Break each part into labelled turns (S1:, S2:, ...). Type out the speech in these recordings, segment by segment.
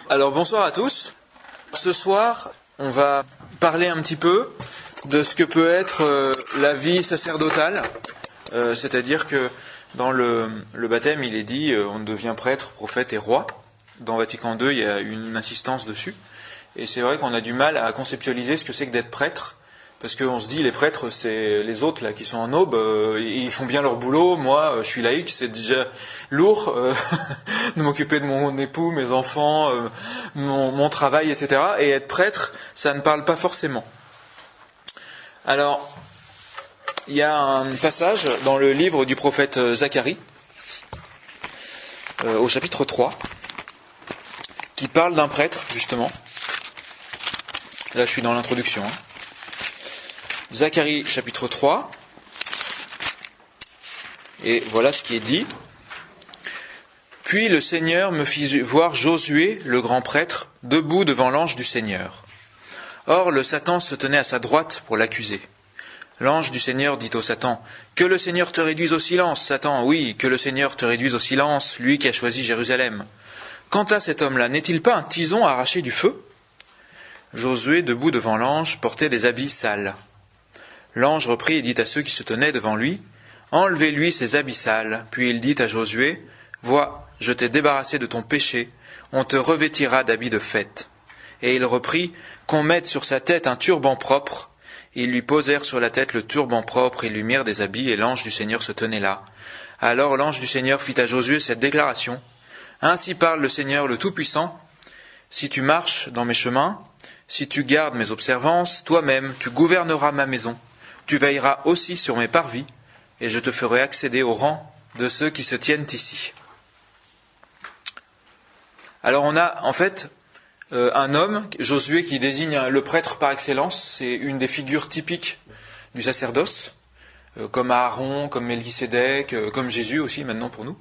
S1: Alors bonsoir à tous. Ce soir, on va parler un petit peu de ce que peut être la vie sacerdotale. C'est-à-dire que dans le baptême, il est dit on devient prêtre, prophète et roi. Dans Vatican II, il y a une insistance dessus. Et c'est vrai qu'on a du mal à conceptualiser ce que c'est que d'être prêtre. Parce qu'on se dit, les prêtres, c'est les autres là qui sont en aube, ils font bien leur boulot, moi je suis laïque, c'est déjà lourd de m'occuper de mon époux, mes enfants, mon travail, etc. Et être prêtre, ça ne parle pas forcément. Alors, il y a un passage dans le livre du prophète Zacharie, au chapitre 3, qui parle d'un prêtre, justement. Là, je suis dans l'introduction. Zacharie chapitre 3, et voilà ce qui est dit. Puis le Seigneur me fit voir Josué, le grand prêtre, debout devant l'ange du Seigneur. Or le Satan se tenait à sa droite pour l'accuser. L'ange du Seigneur dit au Satan, « Que le Seigneur te réduise au silence, Satan, oui, que le Seigneur te réduise au silence, lui qui a choisi Jérusalem. Quant à cet homme-là, n'est-il pas un tison arraché du feu ?» Josué, debout devant l'ange, portait des habits sales. L'ange reprit et dit à ceux qui se tenaient devant lui, « Enlevez-lui ses habits sales. » Puis il dit à Josué, « Vois, je t'ai débarrassé de ton péché, on te revêtira d'habits de fête. » Et il reprit, « Qu'on mette sur sa tête un turban propre. » Ils lui posèrent sur la tête le turban propre et lui mirent des habits, et l'ange du Seigneur se tenait là. Alors l'ange du Seigneur fit à Josué cette déclaration, « Ainsi parle le Seigneur le Tout-Puissant, si tu marches dans mes chemins, si tu gardes mes observances, toi-même tu gouverneras ma maison. Tu veilleras aussi sur mes parvis, et je te ferai accéder au rang de ceux qui se tiennent ici. » Alors on a en fait un homme, Josué, qui désigne le prêtre par excellence. C'est une des figures typiques du sacerdoce, comme Aaron, comme Melchisédek, comme Jésus aussi maintenant pour nous.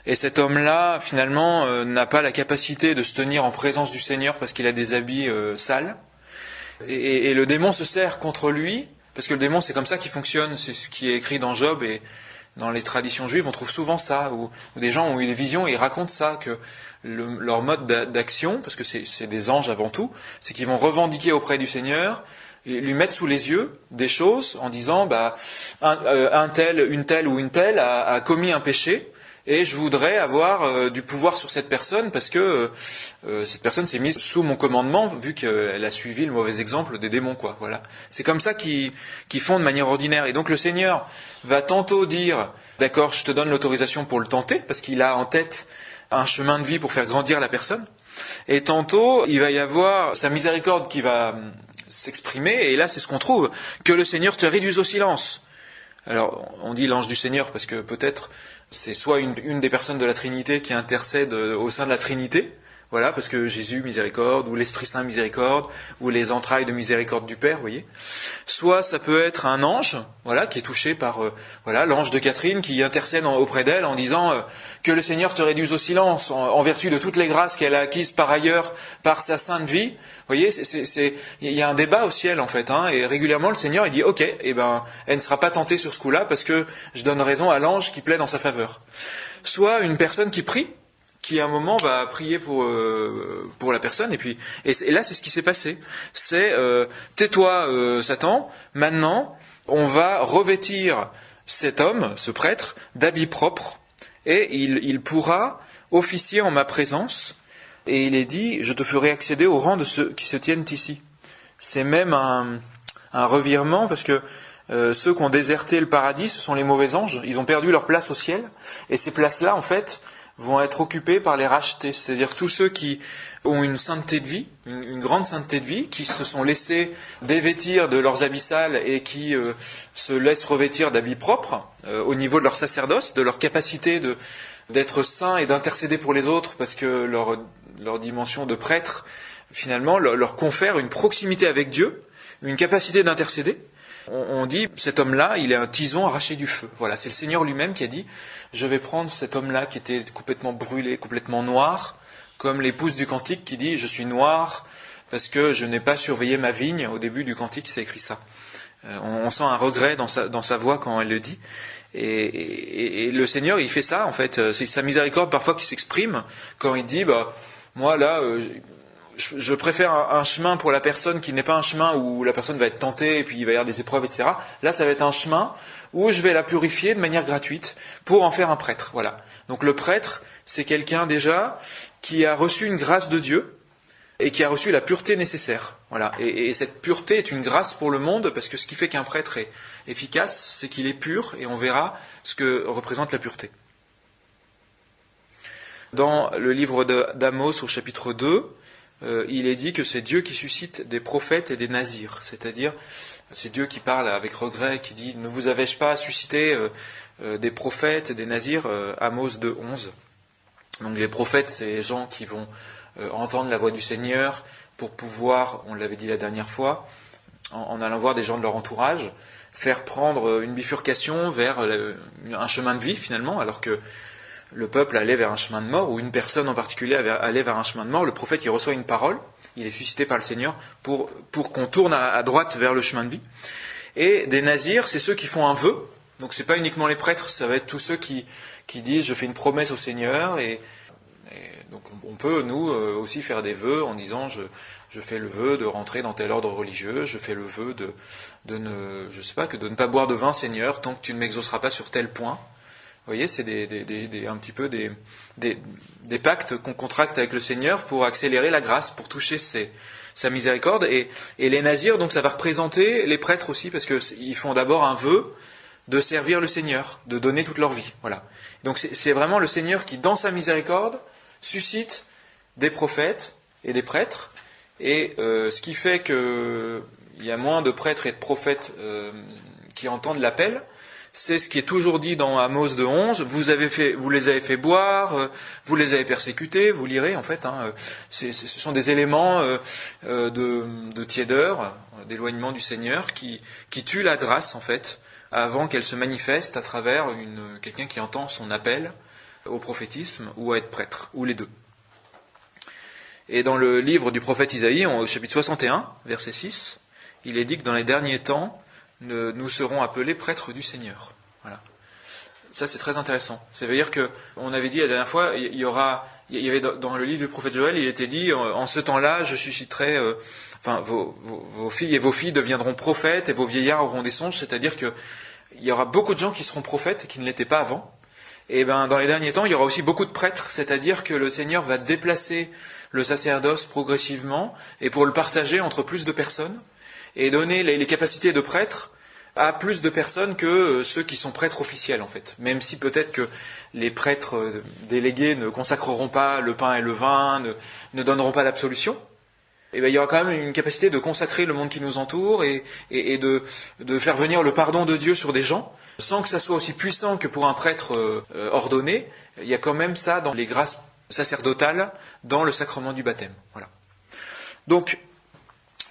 S1: Et cet homme-là, finalement, n'a pas la capacité de se tenir en présence du Seigneur parce qu'il a des habits sales. Et le démon se sert contre lui. Parce que le démon, c'est comme ça qu'il fonctionne, c'est ce qui est écrit dans Job, et dans les traditions juives, on trouve souvent ça, où des gens ont eu des visions et ils racontent ça, que leur mode d'action, parce que c'est des anges avant tout, c'est qu'ils vont revendiquer auprès du Seigneur, et lui mettre sous les yeux des choses, en disant, un tel, une telle ou une telle a commis un péché, et je voudrais avoir du pouvoir sur cette personne parce que cette personne s'est mise sous mon commandement vu qu'elle a suivi le mauvais exemple des démons, quoi. Voilà. C'est comme ça qu'ils font de manière ordinaire. Et donc le Seigneur va tantôt dire, d'accord, je te donne l'autorisation pour le tenter parce qu'il a en tête un chemin de vie pour faire grandir la personne. Et tantôt, il va y avoir sa miséricorde qui va s'exprimer. Et là, c'est ce qu'on trouve, que le Seigneur te réduise au silence. Alors, on dit l'ange du Seigneur parce que peut-être c'est soit une des personnes de la Trinité qui intercède au sein de la Trinité, voilà, parce que Jésus miséricorde, ou l'Esprit Saint miséricorde, ou les entrailles de miséricorde du Père, vous voyez. Soit ça peut être un ange, voilà, qui est touché par l'ange de Catherine qui intercède auprès d'elle en disant que le Seigneur te réduise au silence en vertu de toutes les grâces qu'elle a acquises par ailleurs par sa sainte vie. Vous voyez, il y a un débat au ciel en fait, et régulièrement le Seigneur il dit ok, elle ne sera pas tentée sur ce coup-là parce que je donne raison à l'ange qui plaide en sa faveur. Soit une personne qui prie, qui à un moment va prier pour la personne, et là c'est ce qui s'est passé. C'est tais-toi Satan, maintenant on va revêtir cet homme, ce prêtre, d'habits propres, et il pourra officier en ma présence, et il est dit, je te ferai accéder au rang de ceux qui se tiennent ici. C'est même un revirement, parce que ceux qui ont déserté le paradis, ce sont les mauvais anges, ils ont perdu leur place au ciel, et ces places-là, en fait, vont être occupés par les rachetés, c'est-à-dire tous ceux qui ont une sainteté de vie, une grande sainteté de vie, qui se sont laissés dévêtir de leurs habits sales et qui se laissent revêtir d'habits propres au niveau de leur sacerdoce, de leur capacité d'être saints et d'intercéder pour les autres, parce que leur dimension de prêtre, finalement, leur confère une proximité avec Dieu, une capacité d'intercéder. On dit, cet homme-là, il est un tison arraché du feu. Voilà, c'est le Seigneur lui-même qui a dit, je vais prendre cet homme-là qui était complètement brûlé, complètement noir, comme l'épouse du cantique qui dit, je suis noir parce que je n'ai pas surveillé ma vigne. Au début du cantique, c'est écrit ça. On sent un regret dans sa voix quand elle le dit. Et le Seigneur, il fait ça, en fait. C'est sa miséricorde parfois qui s'exprime quand il dit, moi là, je préfère un chemin pour la personne qui n'est pas un chemin où la personne va être tentée et puis il va y avoir des épreuves, etc. Là, ça va être un chemin où je vais la purifier de manière gratuite pour en faire un prêtre. Voilà. Donc le prêtre, c'est quelqu'un déjà qui a reçu une grâce de Dieu et qui a reçu la pureté nécessaire. Voilà. Et cette pureté est une grâce pour le monde, parce que ce qui fait qu'un prêtre est efficace, c'est qu'il est pur, et on verra ce que représente la pureté. Dans le livre d'Amos, au chapitre 2, il est dit que c'est Dieu qui suscite des prophètes et des nazirs, c'est-à-dire c'est Dieu qui parle avec regret, qui dit « Ne vous avais-je pas suscité des prophètes et des nazirs ?» Amos 2, 11. Donc les prophètes, c'est les gens qui vont entendre la voix du Seigneur pour pouvoir, on l'avait dit la dernière fois, en allant voir des gens de leur entourage, faire prendre une bifurcation vers un chemin de vie finalement, alors que le peuple allait vers un chemin de mort, ou une personne en particulier allait vers un chemin de mort. Le prophète, il reçoit une parole, il est suscité par le Seigneur pour qu'on tourne à droite vers le chemin de vie. Et des nazirs, c'est ceux qui font un vœu. Donc c'est pas uniquement les prêtres, ça va être tous ceux qui disent « je fais une promesse au Seigneur » et donc on peut, nous, aussi faire des vœux en disant je fais le vœu de rentrer dans tel ordre religieux, je fais le vœu de ne pas boire de vin, Seigneur, tant que tu ne m'exauceras pas sur tel point. Vous voyez, c'est un petit peu des pactes qu'on contracte avec le Seigneur pour accélérer la grâce, pour toucher sa miséricorde. Et les nazirs, donc ça va représenter les prêtres aussi, parce qu'ils font d'abord un vœu de servir le Seigneur, de donner toute leur vie. Voilà. Donc c'est vraiment le Seigneur qui, dans sa miséricorde, suscite des prophètes et des prêtres. Et ce qui fait qu'il y a moins de prêtres et de prophètes qui entendent l'appel, c'est ce qui est toujours dit dans Amos 2.11, vous les avez fait boire, vous les avez persécutés, vous lirez en fait, ce sont des éléments de tiédeur, d'éloignement du Seigneur, qui tuent la grâce en fait, avant qu'elle se manifeste à travers quelqu'un qui entend son appel au prophétisme ou à être prêtre, ou les deux. Et dans le livre du prophète Isaïe, au chapitre 61, verset 6, il est dit que dans les derniers temps, nous serons appelés prêtres du Seigneur. Voilà. Ça, c'est très intéressant. Ça veut dire que, on avait dit la dernière fois, il y avait dans le livre du prophète Joël, il était dit, en ce temps-là, je susciterai, vos filles et vos filles deviendront prophètes et vos vieillards auront des songes. C'est-à-dire que il y aura beaucoup de gens qui seront prophètes et qui ne l'étaient pas avant. Et dans les derniers temps, il y aura aussi beaucoup de prêtres. C'est-à-dire que le Seigneur va déplacer le sacerdoce progressivement et pour le partager entre plus de personnes, et donner les capacités de prêtre à plus de personnes que ceux qui sont prêtres officiels en fait. Même si peut-être que les prêtres délégués ne consacreront pas le pain et le vin, ne donneront pas l'absolution, il y aura quand même une capacité de consacrer le monde qui nous entoure et de faire venir le pardon de Dieu sur des gens, sans que ça soit aussi puissant que pour un prêtre ordonné. Il y a quand même ça dans les grâces sacerdotales, dans le sacrement du baptême. Voilà. Donc,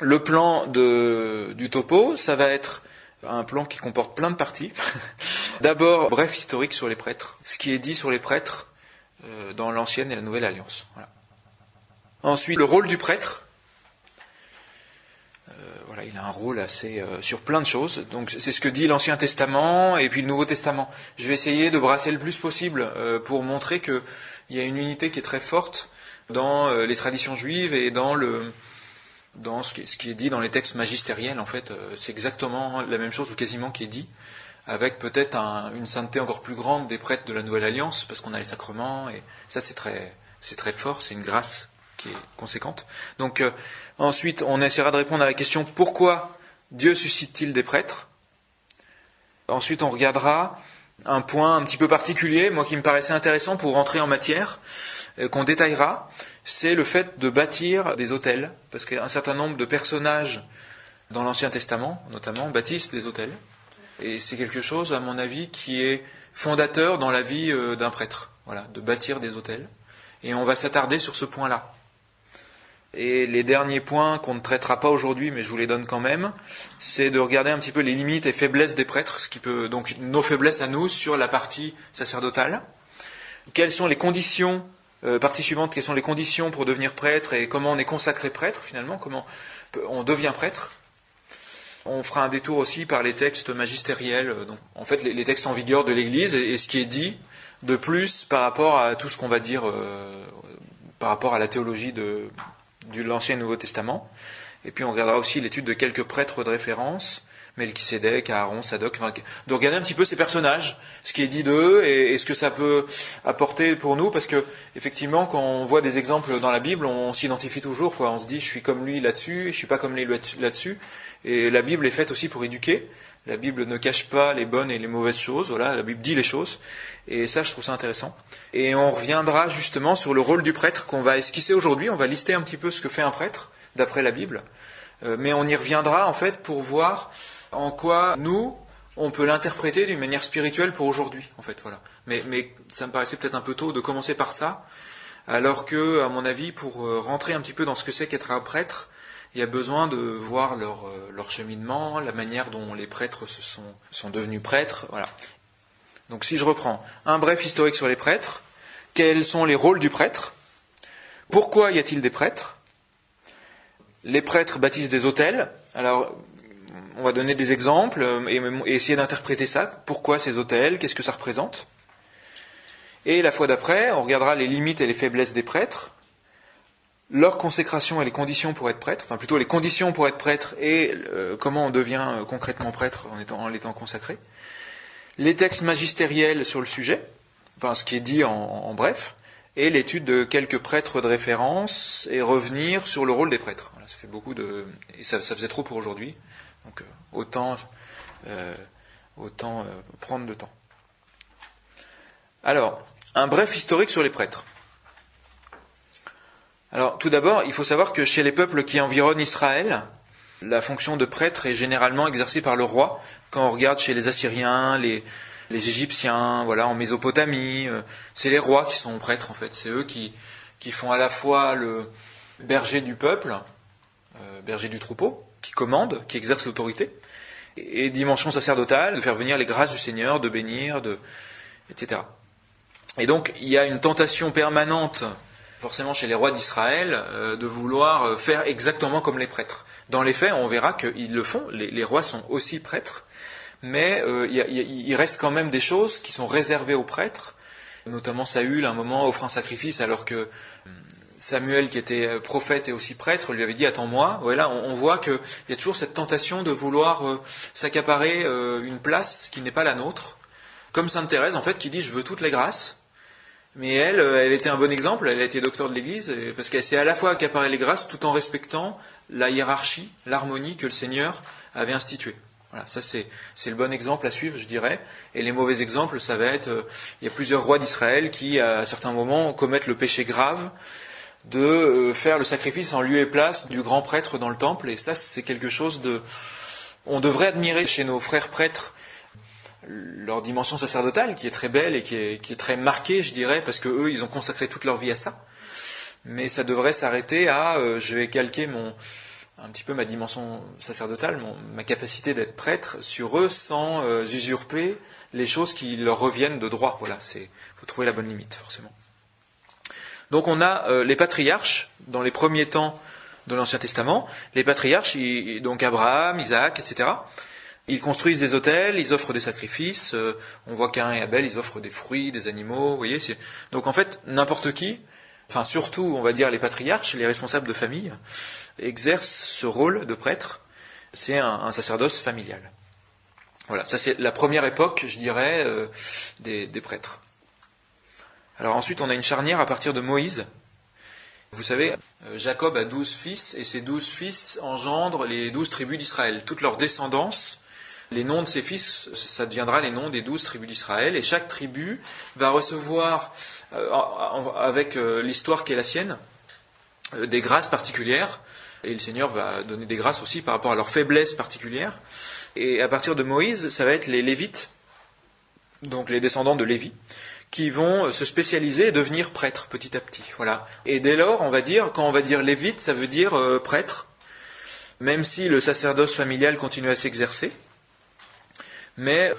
S1: le plan du topo, ça va être un plan qui comporte plein de parties. D'abord, bref historique sur les prêtres, ce qui est dit sur les prêtres dans l'Ancienne et la Nouvelle Alliance. Voilà. Ensuite, le rôle du prêtre. Il a un rôle assez sur plein de choses. Donc c'est ce que dit l'Ancien Testament et puis le Nouveau Testament. Je vais essayer de brasser le plus possible pour montrer qu'il y a une unité qui est très forte dans les traditions juives et dans ce qui est dit dans les textes magistériels. En fait, c'est exactement la même chose ou quasiment qui est dit, avec peut-être une sainteté encore plus grande des prêtres de la Nouvelle Alliance, parce qu'on a les sacrements, et ça c'est très fort, c'est une grâce qui est conséquente. Donc ensuite, on essaiera de répondre à la question pourquoi Dieu suscite-t-il des prêtres. Ensuite, on regardera un point un petit peu particulier, moi qui me paraissait intéressant pour rentrer en matière, qu'on détaillera, c'est le fait de bâtir des autels, parce qu'un certain nombre de personnages dans l'Ancien Testament, notamment, bâtissent des autels. Et c'est quelque chose, à mon avis, qui est fondateur dans la vie d'un prêtre, voilà, de bâtir des autels. Et on va s'attarder sur ce point-là. Et les derniers points qu'on ne traitera pas aujourd'hui, mais je vous les donne quand même, c'est de regarder un petit peu les limites et faiblesses des prêtres, ce qui peut donc nos faiblesses à nous sur la partie sacerdotale. Quelles sont les conditions, partie suivante, quelles sont les conditions pour devenir prêtre et comment on est consacré prêtre finalement, comment on devient prêtre. On fera un détour aussi par les textes magistériels, donc en fait les textes en vigueur de l'Église et ce qui est dit de plus par rapport à tout ce qu'on va dire par rapport à la théologie de l'Ancien et Nouveau Testament. Et puis on regardera aussi l'étude de quelques prêtres de référence, Melchisédek, Aaron, Sadoc, enfin, de regarder un petit peu ces personnages, ce qui est dit d'eux et ce que ça peut apporter pour nous, parce que effectivement, quand on voit des exemples dans la Bible, on s'identifie toujours, quoi. On se dit, je suis comme lui là-dessus, je suis pas comme lui là-dessus. Et la Bible est faite aussi pour éduquer. La Bible ne cache pas les bonnes et les mauvaises choses. Voilà, la Bible dit les choses. Et ça, je trouve ça intéressant. Et on reviendra justement sur le rôle du prêtre qu'on va esquisser aujourd'hui. On va lister un petit peu ce que fait un prêtre, d'après la Bible. Mais on y reviendra, en fait, pour voir en quoi, nous, on peut l'interpréter d'une manière spirituelle pour aujourd'hui, en fait, voilà. Mais ça me paraissait peut-être un peu tôt de commencer par ça, alors que, à mon avis, pour rentrer un petit peu dans ce que c'est qu'être un prêtre, il y a besoin de voir leur cheminement, la manière dont les prêtres sont devenus prêtres, voilà. Donc si je reprends un bref historique sur les prêtres, quels sont les rôles du prêtre? Pourquoi y a-t-il des prêtres? Les prêtres bâtissent des autels. Alors, on va donner des exemples et essayer d'interpréter ça. Pourquoi ces autels? Qu'est-ce que ça représente? Et la fois d'après, on regardera les limites et les faiblesses des prêtres, leur consécration et les conditions pour être prêtre, enfin plutôt les conditions pour être prêtre et comment on devient concrètement prêtre en l'étant consacré. Les textes magistériels sur le sujet, enfin ce qui est dit en bref, et l'étude de quelques prêtres de référence et revenir sur le rôle des prêtres. Voilà, ça fait beaucoup et ça faisait trop pour aujourd'hui, donc autant prendre le temps. Alors, un bref historique sur les prêtres. Alors, tout d'abord, il faut savoir que chez les peuples qui environnent Israël, la fonction de prêtre est généralement exercée par le roi. Quand on regarde chez les Assyriens, les Égyptiens, voilà, en Mésopotamie, c'est les rois qui sont prêtres en fait. C'est eux qui font à la fois le berger du peuple, berger du troupeau, qui commande, qui exerce l'autorité, et dimension sacerdotale, de faire venir les grâces du Seigneur, de bénir, etc. Et donc, il y a une tentation permanente, forcément chez les rois d'Israël, de vouloir faire exactement comme les prêtres. Dans les faits, on verra qu'ils le font, les rois sont aussi prêtres, mais il reste quand même des choses qui sont réservées aux prêtres, notamment Saül, à un moment, offre un sacrifice, alors que Samuel, qui était prophète et aussi prêtre, lui avait dit « Attends-moi ». Voilà, on voit qu'il y a toujours cette tentation de vouloir s'accaparer une place qui n'est pas la nôtre, comme Sainte Thérèse, en fait, qui dit « Je veux toutes les grâces ». Mais elle était un bon exemple, elle a été docteur de l'Église, parce qu'elle s'est à la fois accaparée les grâces tout en respectant la hiérarchie, l'harmonie que le Seigneur avait instituée. Voilà, ça c'est le bon exemple à suivre, je dirais. Et les mauvais exemples, ça va être, il y a plusieurs rois d'Israël qui, à certains moments, commettent le péché grave de faire le sacrifice en lieu et place du grand prêtre dans le temple. Et ça, c'est quelque chose on devrait admirer chez nos frères prêtres leur dimension sacerdotale, qui est très belle et qui est très marquée, je dirais, parce que eux, ils ont consacré toute leur vie à ça. Mais ça devrait s'arrêter à, je vais calquer un petit peu ma dimension sacerdotale, ma capacité d'être prêtre sur eux, sans usurper les choses qui leur reviennent de droit. Voilà, faut trouver la bonne limite, forcément. Donc on a les patriarches, dans les premiers temps de l'Ancien Testament. Les patriarches, donc Abraham, Isaac, etc., ils construisent des autels, ils offrent des sacrifices, on voit Caïn et Abel, ils offrent des fruits, des animaux, vous voyez. Donc en fait, n'importe qui, enfin surtout, on va dire les patriarches, les responsables de famille, exercent ce rôle de prêtre. C'est un sacerdoce familial. Voilà, ça c'est la première époque, je dirais, des prêtres. Alors ensuite, on a une charnière à partir de Moïse. Vous savez, Jacob a 12 fils, et ces 12 fils engendrent les 12 tribus d'Israël. Toute leur descendance, les noms de ces fils, ça deviendra les noms des 12 tribus d'Israël, et chaque tribu va recevoir, avec l'histoire qui est la sienne, des grâces particulières, et le Seigneur va donner des grâces aussi par rapport à leurs faiblesses particulières. Et à partir de Moïse, ça va être les Lévites, donc les descendants de Lévi, qui vont se spécialiser et devenir prêtres petit à petit. Voilà. Et dès lors, quand on va dire Lévite, ça veut dire prêtre, même si le sacerdoce familial continue à s'exercer. Mais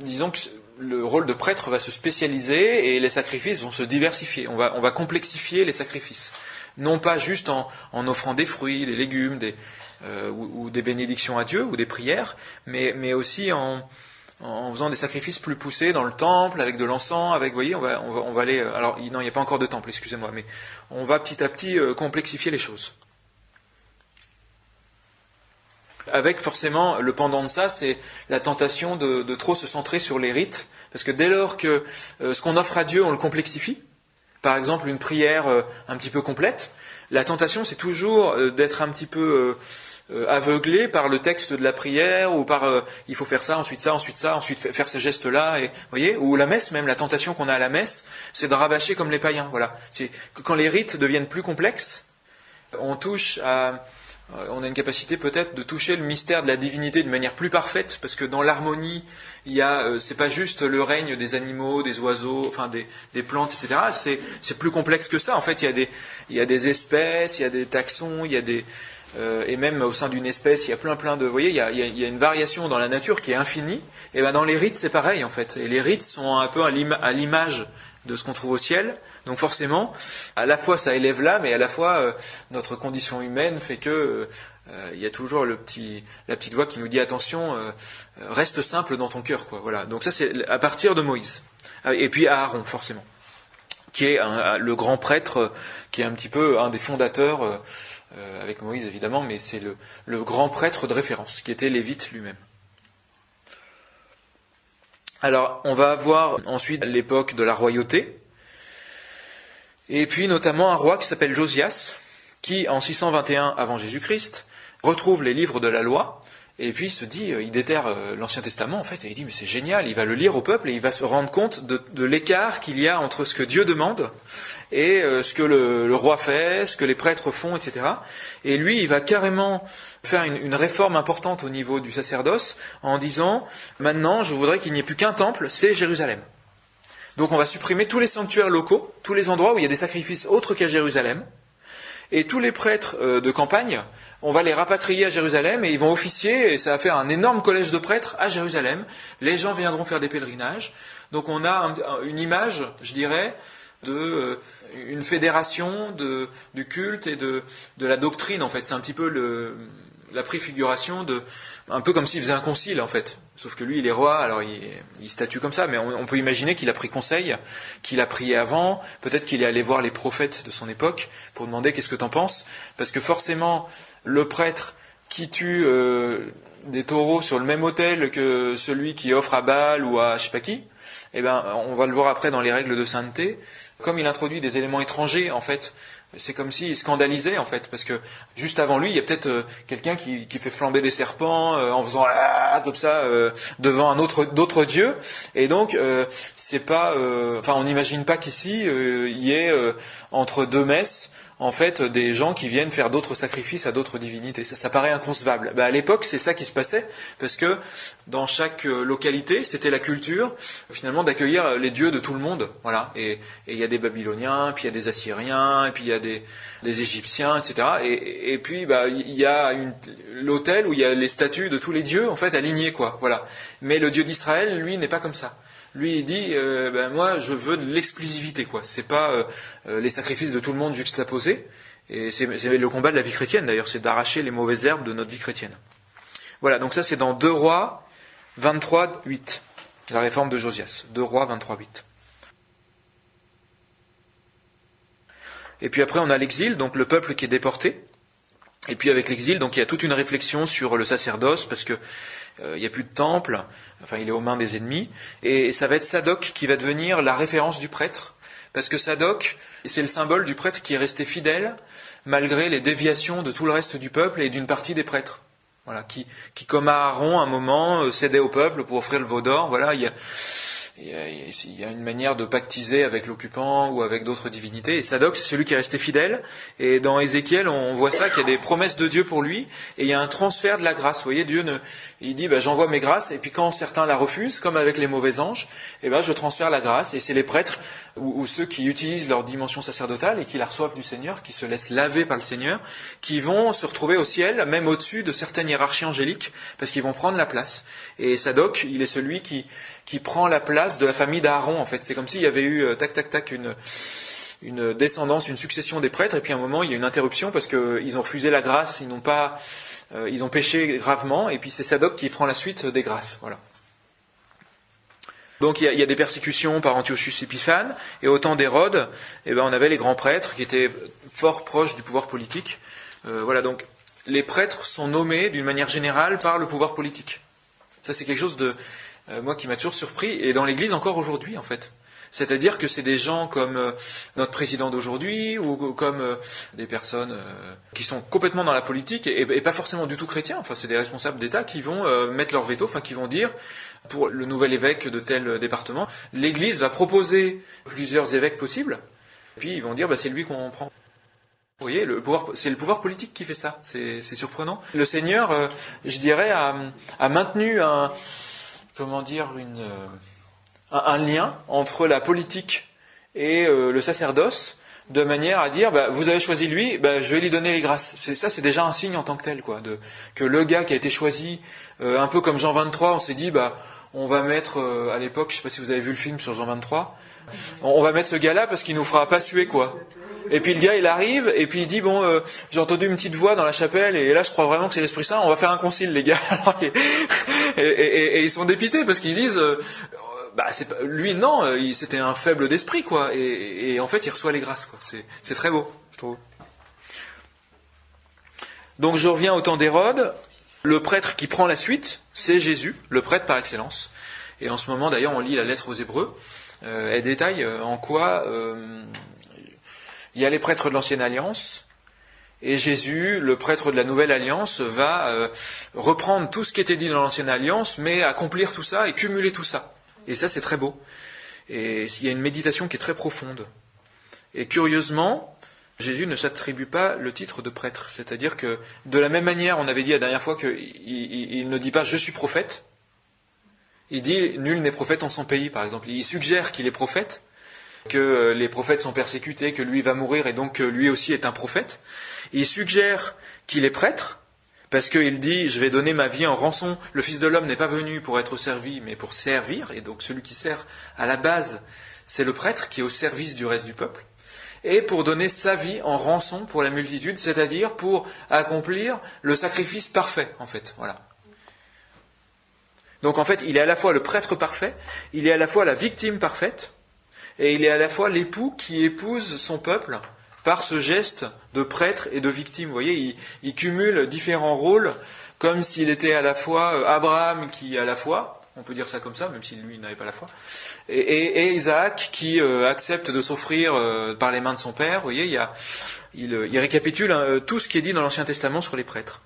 S1: disons que le rôle de prêtre va se spécialiser et les sacrifices vont se diversifier. On va complexifier les sacrifices. Non pas juste en offrant des fruits, des légumes, ou des bénédictions à Dieu, ou des prières, mais aussi en en faisant des sacrifices plus poussés dans le temple, avec de l'encens, avec, vous voyez, on va aller, alors non, il n'y a pas encore de temple, excusez-moi, mais on va petit à petit complexifier les choses. Avec forcément, le pendant de ça, c'est la tentation de trop se centrer sur les rites, parce que dès lors que ce qu'on offre à Dieu, on le complexifie, par exemple une prière un petit peu complète, la tentation c'est toujours d'être un petit peu aveuglé par le texte de la prière, ou par il faut faire ça, ensuite faire ces gestes-là, et voyez, ou la messe même, la tentation qu'on a à la messe, c'est de rabâcher comme les païens, voilà. C'est quand les rites deviennent plus complexes, on a une capacité peut-être de toucher le mystère de la divinité de manière plus parfaite, parce que dans l'harmonie, il y a, c'est pas juste le règne des animaux, des oiseaux, enfin des plantes, etc. C'est plus complexe que ça. En fait, il y a des espèces, il y a des taxons, il y a et même au sein d'une espèce, il y a plein de, vous voyez, il y a une variation dans la nature qui est infinie. Et ben dans les rites, c'est pareil en fait. Et les rites sont un peu à l'image de ce qu'on trouve au ciel. Donc forcément, à la fois ça élève l'âme, et à la fois notre condition humaine fait que il y a toujours la petite voix qui nous dit attention, reste simple dans ton cœur, quoi. Voilà. Donc ça c'est à partir de Moïse. Et puis Aaron forcément, qui est le grand prêtre, qui est un petit peu un des fondateurs, avec Moïse évidemment, mais c'est le grand prêtre de référence, qui était lévite lui-même. Alors, on va avoir ensuite l'époque de la royauté, et puis notamment un roi qui s'appelle Josias, qui en 621 avant Jésus-Christ retrouve les livres de la loi, et puis il se dit, il déterre l'Ancien Testament en fait, et il dit mais c'est génial, il va le lire au peuple et il va se rendre compte de l'écart qu'il y a entre ce que Dieu demande et ce que le roi fait, ce que les prêtres font, etc. Et lui, il va carrément faire une réforme importante au niveau du sacerdoce en disant, maintenant je voudrais qu'il n'y ait plus qu'un temple, c'est Jérusalem. Donc on va supprimer tous les sanctuaires locaux, tous les endroits où il y a des sacrifices autres qu'à Jérusalem, et tous les prêtres de campagne, on va les rapatrier à Jérusalem et ils vont officier, et ça va faire un énorme collège de prêtres à Jérusalem. Les gens viendront faire des pèlerinages. Donc on a une image, je dirais, de une fédération du culte et de la doctrine en fait. C'est un petit peu la préfiguration un peu comme s'il faisait un concile en fait. Sauf que lui il est roi, alors il statue comme ça, mais on peut imaginer qu'il a pris conseil, qu'il a prié avant, peut-être qu'il est allé voir les prophètes de son époque pour demander qu'est-ce que t'en penses, parce que forcément le prêtre qui tue des taureaux sur le même autel que celui qui offre à Baal ou à je sais pas qui, eh ben on va le voir après dans les règles de sainteté, comme il introduit des éléments étrangers en fait. C'est comme s'il scandalisait en fait, parce que juste avant lui, il y a peut-être quelqu'un qui fait flamber des serpents en faisant comme ça devant d'autres dieux, et donc c'est pas, enfin on n'imagine pas qu'ici il y ait entre deux messes en fait des gens qui viennent faire d'autres sacrifices à d'autres divinités. Ça paraît inconcevable. À l'époque, c'est ça qui se passait, parce que dans chaque localité, c'était la culture finalement d'accueillir les dieux de tout le monde. Voilà. Et il y a des Babyloniens, puis il y a des Assyriens, et puis il y a des Égyptiens, etc. Et puis il y a l'autel où il y a les statues de tous les dieux en fait alignés, quoi. Voilà. Mais le Dieu d'Israël, lui, n'est pas comme ça. Lui, il dit, moi, je veux de l'exclusivité, quoi. C'est pas les sacrifices de tout le monde juxtaposés. Et c'est le combat de la vie chrétienne, d'ailleurs, c'est d'arracher les mauvaises herbes de notre vie chrétienne. Voilà, donc ça, c'est dans 2 Rois 23, 8. La réforme de Josias. 2 Rois 23, 8. Et puis après, on a l'exil, donc le peuple qui est déporté. Et puis avec l'exil, donc il y a toute une réflexion sur le sacerdoce, parce que il n'y a plus de temple, enfin il est aux mains des ennemis, et ça va être Sadoc qui va devenir la référence du prêtre, parce que Sadoc, c'est le symbole du prêtre qui est resté fidèle, malgré les déviations de tout le reste du peuple et d'une partie des prêtres. Voilà, qui comme Aaron, à un moment, cédait au peuple pour offrir le veau d'or. Voilà, il y a une manière de pactiser avec l'occupant ou avec d'autres divinités. Et Sadoc, c'est celui qui est resté fidèle. Et dans Ézéchiel, on voit ça, qu'il y a des promesses de Dieu pour lui. Et il y a un transfert de la grâce. Vous voyez, Dieu, il dit, j'envoie mes grâces. Et puis quand certains la refusent, comme avec les mauvais anges, je transfère la grâce. Et c'est les prêtres ou ceux qui utilisent leur dimension sacerdotale et qui la reçoivent du Seigneur, qui se laissent laver par le Seigneur, qui vont se retrouver au ciel, même au-dessus de certaines hiérarchies angéliques, parce qu'ils vont prendre la place. Et Sadoc, il est celui qui prend la place de la famille d'Aaron, en fait. C'est comme s'il y avait eu, une descendance, une succession des prêtres, et puis à un moment, il y a une interruption, parce qu'ils ont refusé la grâce, ils ont péché gravement, et puis c'est Sadoc qui prend la suite des grâces. Voilà. Donc il y a des persécutions par Antiochus Épiphane, et au temps d'Hérode, on avait les grands prêtres qui étaient fort proches du pouvoir politique. Voilà, donc les prêtres sont nommés d'une manière générale par le pouvoir politique. Ça c'est quelque chose de moi qui m'a toujours surpris, et dans l'Église encore aujourd'hui en fait. C'est-à-dire que c'est des gens comme notre président d'aujourd'hui, ou comme des personnes qui sont complètement dans la politique, et pas forcément du tout chrétiens. Enfin, c'est des responsables d'État qui vont mettre leur veto, enfin qui vont dire, pour le nouvel évêque de tel département, l'Église va proposer plusieurs évêques possibles, et puis ils vont dire, c'est lui qu'on prend. Vous voyez, c'est le pouvoir politique qui fait ça, c'est surprenant. Le Seigneur, je dirais, a maintenu un lien entre la politique et le sacerdoce, de manière à dire, vous avez choisi lui, je vais lui donner les grâces. C'est déjà un signe en tant que tel, quoi, que le gars qui a été choisi, un peu comme Jean 23, on s'est dit, on va mettre, à l'époque, je ne sais pas si vous avez vu le film sur Jean 23, on va mettre ce gars-là parce qu'il nous fera pas suer, quoi. Et puis le gars, il arrive, et puis il dit, j'ai entendu une petite voix dans la chapelle, et là je crois vraiment que c'est l'Esprit Saint, on va faire un concile, les gars. Et ils sont dépités, parce qu'ils disent, lui, non, c'était un faible d'esprit, quoi. Et en fait, il reçoit les grâces, quoi. C'est très beau, je trouve. Donc je reviens au temps d'Hérode. Le prêtre qui prend la suite, c'est Jésus, le prêtre par excellence. Et en ce moment, d'ailleurs, on lit la lettre aux Hébreux. Elle détaille en quoi il y a les prêtres de l'Ancienne Alliance, et Jésus, le prêtre de la Nouvelle Alliance, va reprendre tout ce qui était dit dans l'Ancienne Alliance, mais accomplir tout ça et cumuler tout ça. Et ça, c'est très beau. Et il y a une méditation qui est très profonde. Et curieusement, Jésus ne s'attribue pas le titre de prêtre. C'est-à-dire que, de la même manière, on avait dit la dernière fois qu'il ne dit pas « je suis prophète », il dit « nul n'est prophète en son pays », par exemple. Il suggère qu'il est prophète, que les prophètes sont persécutés, que lui va mourir et donc que lui aussi est un prophète. Il suggère qu'il est prêtre, parce qu'il dit « je vais donner ma vie en rançon, le Fils de l'homme n'est pas venu pour être servi, mais pour servir », et donc celui qui sert à la base, c'est le prêtre qui est au service du reste du peuple, et pour donner sa vie en rançon pour la multitude, c'est-à-dire pour accomplir le sacrifice parfait, en fait. Voilà. Donc en fait, il est à la fois le prêtre parfait, il est à la fois la victime parfaite, et il est à la fois l'époux qui épouse son peuple par ce geste de prêtre et de victime. Vous voyez, il cumule différents rôles, comme s'il était à la fois Abraham qui a la foi, on peut dire ça comme ça, même si lui n'avait pas la foi, et Isaac qui accepte de s'offrir par les mains de son père. Vous voyez, il récapitule tout ce qui est dit dans l'Ancien Testament sur les prêtres.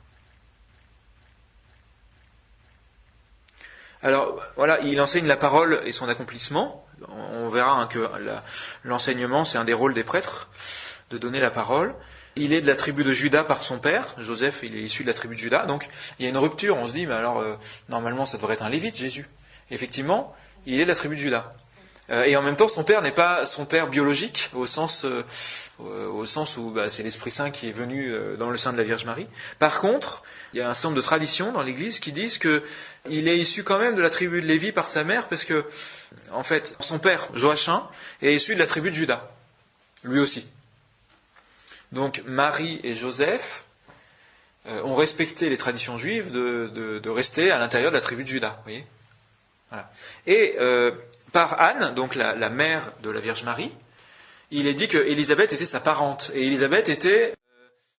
S1: Alors, voilà, il enseigne la parole et son accomplissement. On verra que l'enseignement, c'est un des rôles des prêtres, de donner la parole. Il est de la tribu de Juda par son père. Joseph, il est issu de la tribu de Juda. Donc, il y a une rupture. On se dit, mais alors, normalement, ça devrait être un lévite, Jésus. Effectivement, il est de la tribu de Juda. Et en même temps, son père n'est pas son père biologique, au sens où c'est l'Esprit Saint qui est venu dans le sein de la Vierge Marie. Par contre, il y a un certain nombre de traditions dans l'Église qui disent que il est issu quand même de la tribu de Lévi par sa mère, parce que, en fait, son père, Joachim, est issu de la tribu de Juda, lui aussi. Donc, Marie et Joseph ont respecté les traditions juives de rester à l'intérieur de la tribu de Juda, vous voyez. Voilà. Et par Anne, donc la mère de la Vierge Marie, il est dit que Élisabeth était sa parente. Et Élisabeth était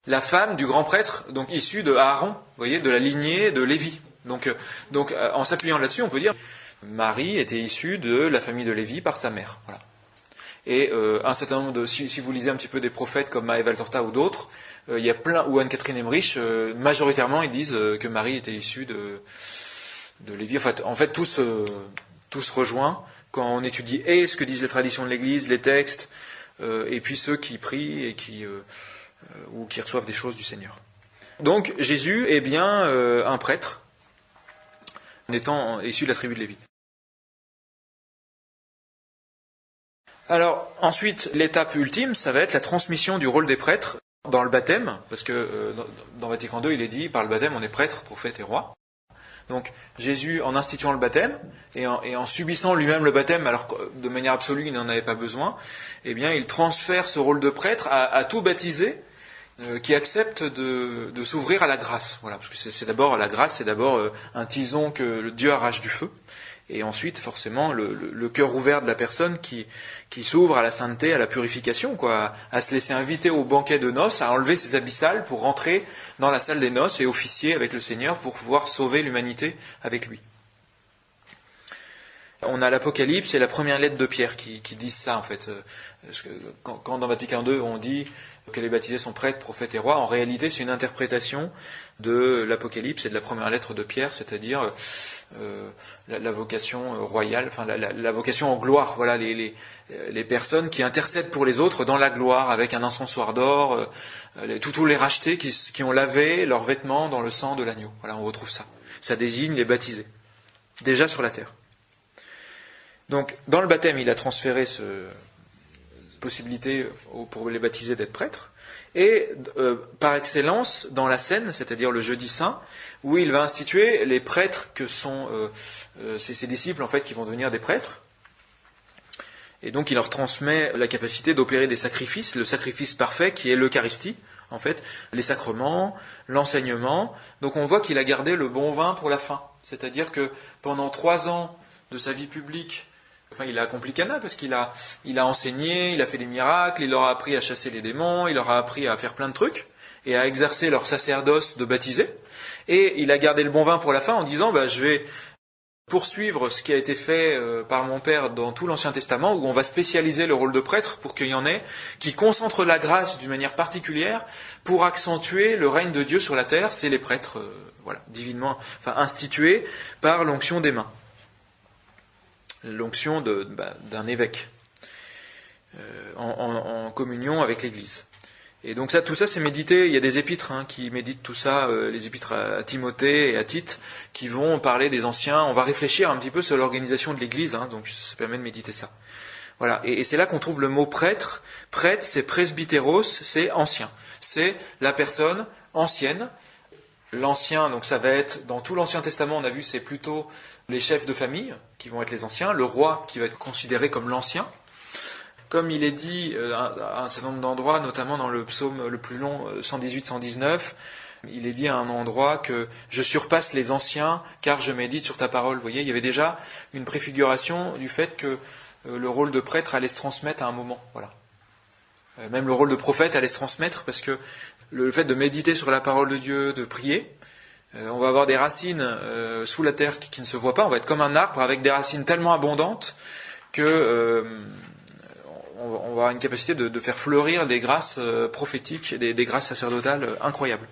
S1: la femme du grand prêtre, donc issue de Aaron, vous voyez, de la lignée de Lévi. Donc en s'appuyant là-dessus, on peut dire Marie était issue de la famille de Lévi par sa mère. Voilà. Et un certain nombre si vous lisez un petit peu des prophètes comme Maëval Torta ou d'autres, il y a plein, ou Anne-Catherine Emmerich, majoritairement ils disent que Marie était issue de Lévi. En fait, tout se rejoint quand on étudie ce que disent les traditions de l'Église, les textes, et puis ceux qui prient et ou qui reçoivent des choses du Seigneur. Donc Jésus est bien un prêtre, en étant issu de la tribu de Lévi. Alors ensuite, l'étape ultime, ça va être la transmission du rôle des prêtres dans le baptême, parce que dans Vatican II, il est dit, par le baptême, on est prêtre, prophète et roi. Donc Jésus, en instituant le baptême, et en subissant lui-même le baptême, alors que de manière absolue il n'en avait pas besoin, eh bien il transfère ce rôle de prêtre à tout baptisé qui accepte de s'ouvrir à la grâce. Voilà, parce que c'est d'abord la grâce, c'est d'abord un tison que Dieu arrache du feu, Et ensuite, forcément, le cœur ouvert de la personne qui s'ouvre à la sainteté, à la purification, quoi, à se laisser inviter au banquet de noces, à enlever ses habits sales pour rentrer dans la salle des noces et officier avec le Seigneur pour pouvoir sauver l'humanité avec lui. On a l'Apocalypse et la première lettre de Pierre qui disent ça, en fait. Quand dans Vatican II, on dit que les baptisés sont prêtres, prophètes et rois, en réalité, c'est une interprétation de l'Apocalypse et de la première lettre de Pierre, c'est-à-dire la vocation royale, enfin la vocation en gloire. Voilà, les personnes qui intercèdent pour les autres dans la gloire, avec un encensoir d'or, tous les rachetés qui ont lavé leurs vêtements dans le sang de l'agneau. Voilà, on retrouve ça. Ça désigne les baptisés, déjà sur la terre. Donc, dans le baptême, il a transféré cette possibilité pour les baptisés d'être prêtres. Et par excellence, dans la scène, c'est-à-dire le jeudi saint, où il va instituer les prêtres que sont ses disciples, en fait, qui vont devenir des prêtres. Et donc, il leur transmet la capacité d'opérer des sacrifices, le sacrifice parfait qui est l'Eucharistie, en fait, les sacrements, l'enseignement. Donc, on voit qu'il a gardé le bon vin pour la fin. C'est-à-dire que pendant 3 ans de sa vie publique, il a accompli Cana parce qu'il a enseigné, il a fait des miracles, il leur a appris à chasser les démons, il leur a appris à faire plein de trucs et à exercer leur sacerdoce de baptisé. Et il a gardé le bon vin pour la fin en disant je vais poursuivre ce qui a été fait par mon père dans tout l'Ancien Testament, où on va spécialiser le rôle de prêtre pour qu'il y en ait qui concentrent la grâce d'une manière particulière pour accentuer le règne de Dieu sur la terre. C'est les prêtres, divinement, institués par l'onction des mains. L'onction d'un évêque en communion avec l'Église. Et donc tout ça c'est médité. Il y a des épîtres qui méditent tout ça, les épîtres à Timothée et à Tite, qui vont parler des anciens. On va réfléchir un petit peu sur l'organisation de l'Église, donc ça permet de méditer ça. Voilà, et c'est là qu'on trouve le mot prêtre. Prêtre, c'est presbytéros, c'est ancien. C'est la personne ancienne. L'ancien, donc ça va être, dans tout l'Ancien Testament, on a vu, c'est plutôt les chefs de famille qui vont être les anciens, le roi qui va être considéré comme l'ancien. Comme il est dit à un certain nombre d'endroits, notamment dans le psaume le plus long, 118-119, il est dit à un endroit que « Je surpasse les anciens, car je médite sur ta parole ». Vous voyez, il y avait déjà une préfiguration du fait que le rôle de prêtre allait se transmettre à un moment. Voilà. Même le rôle de prophète allait se transmettre, parce que le fait de méditer sur la parole de Dieu, de prier, on va avoir des racines sous la terre qui ne se voient pas. On va être comme un arbre avec des racines tellement abondantes que on va avoir une capacité de faire fleurir des grâces prophétiques, des grâces sacerdotales incroyables.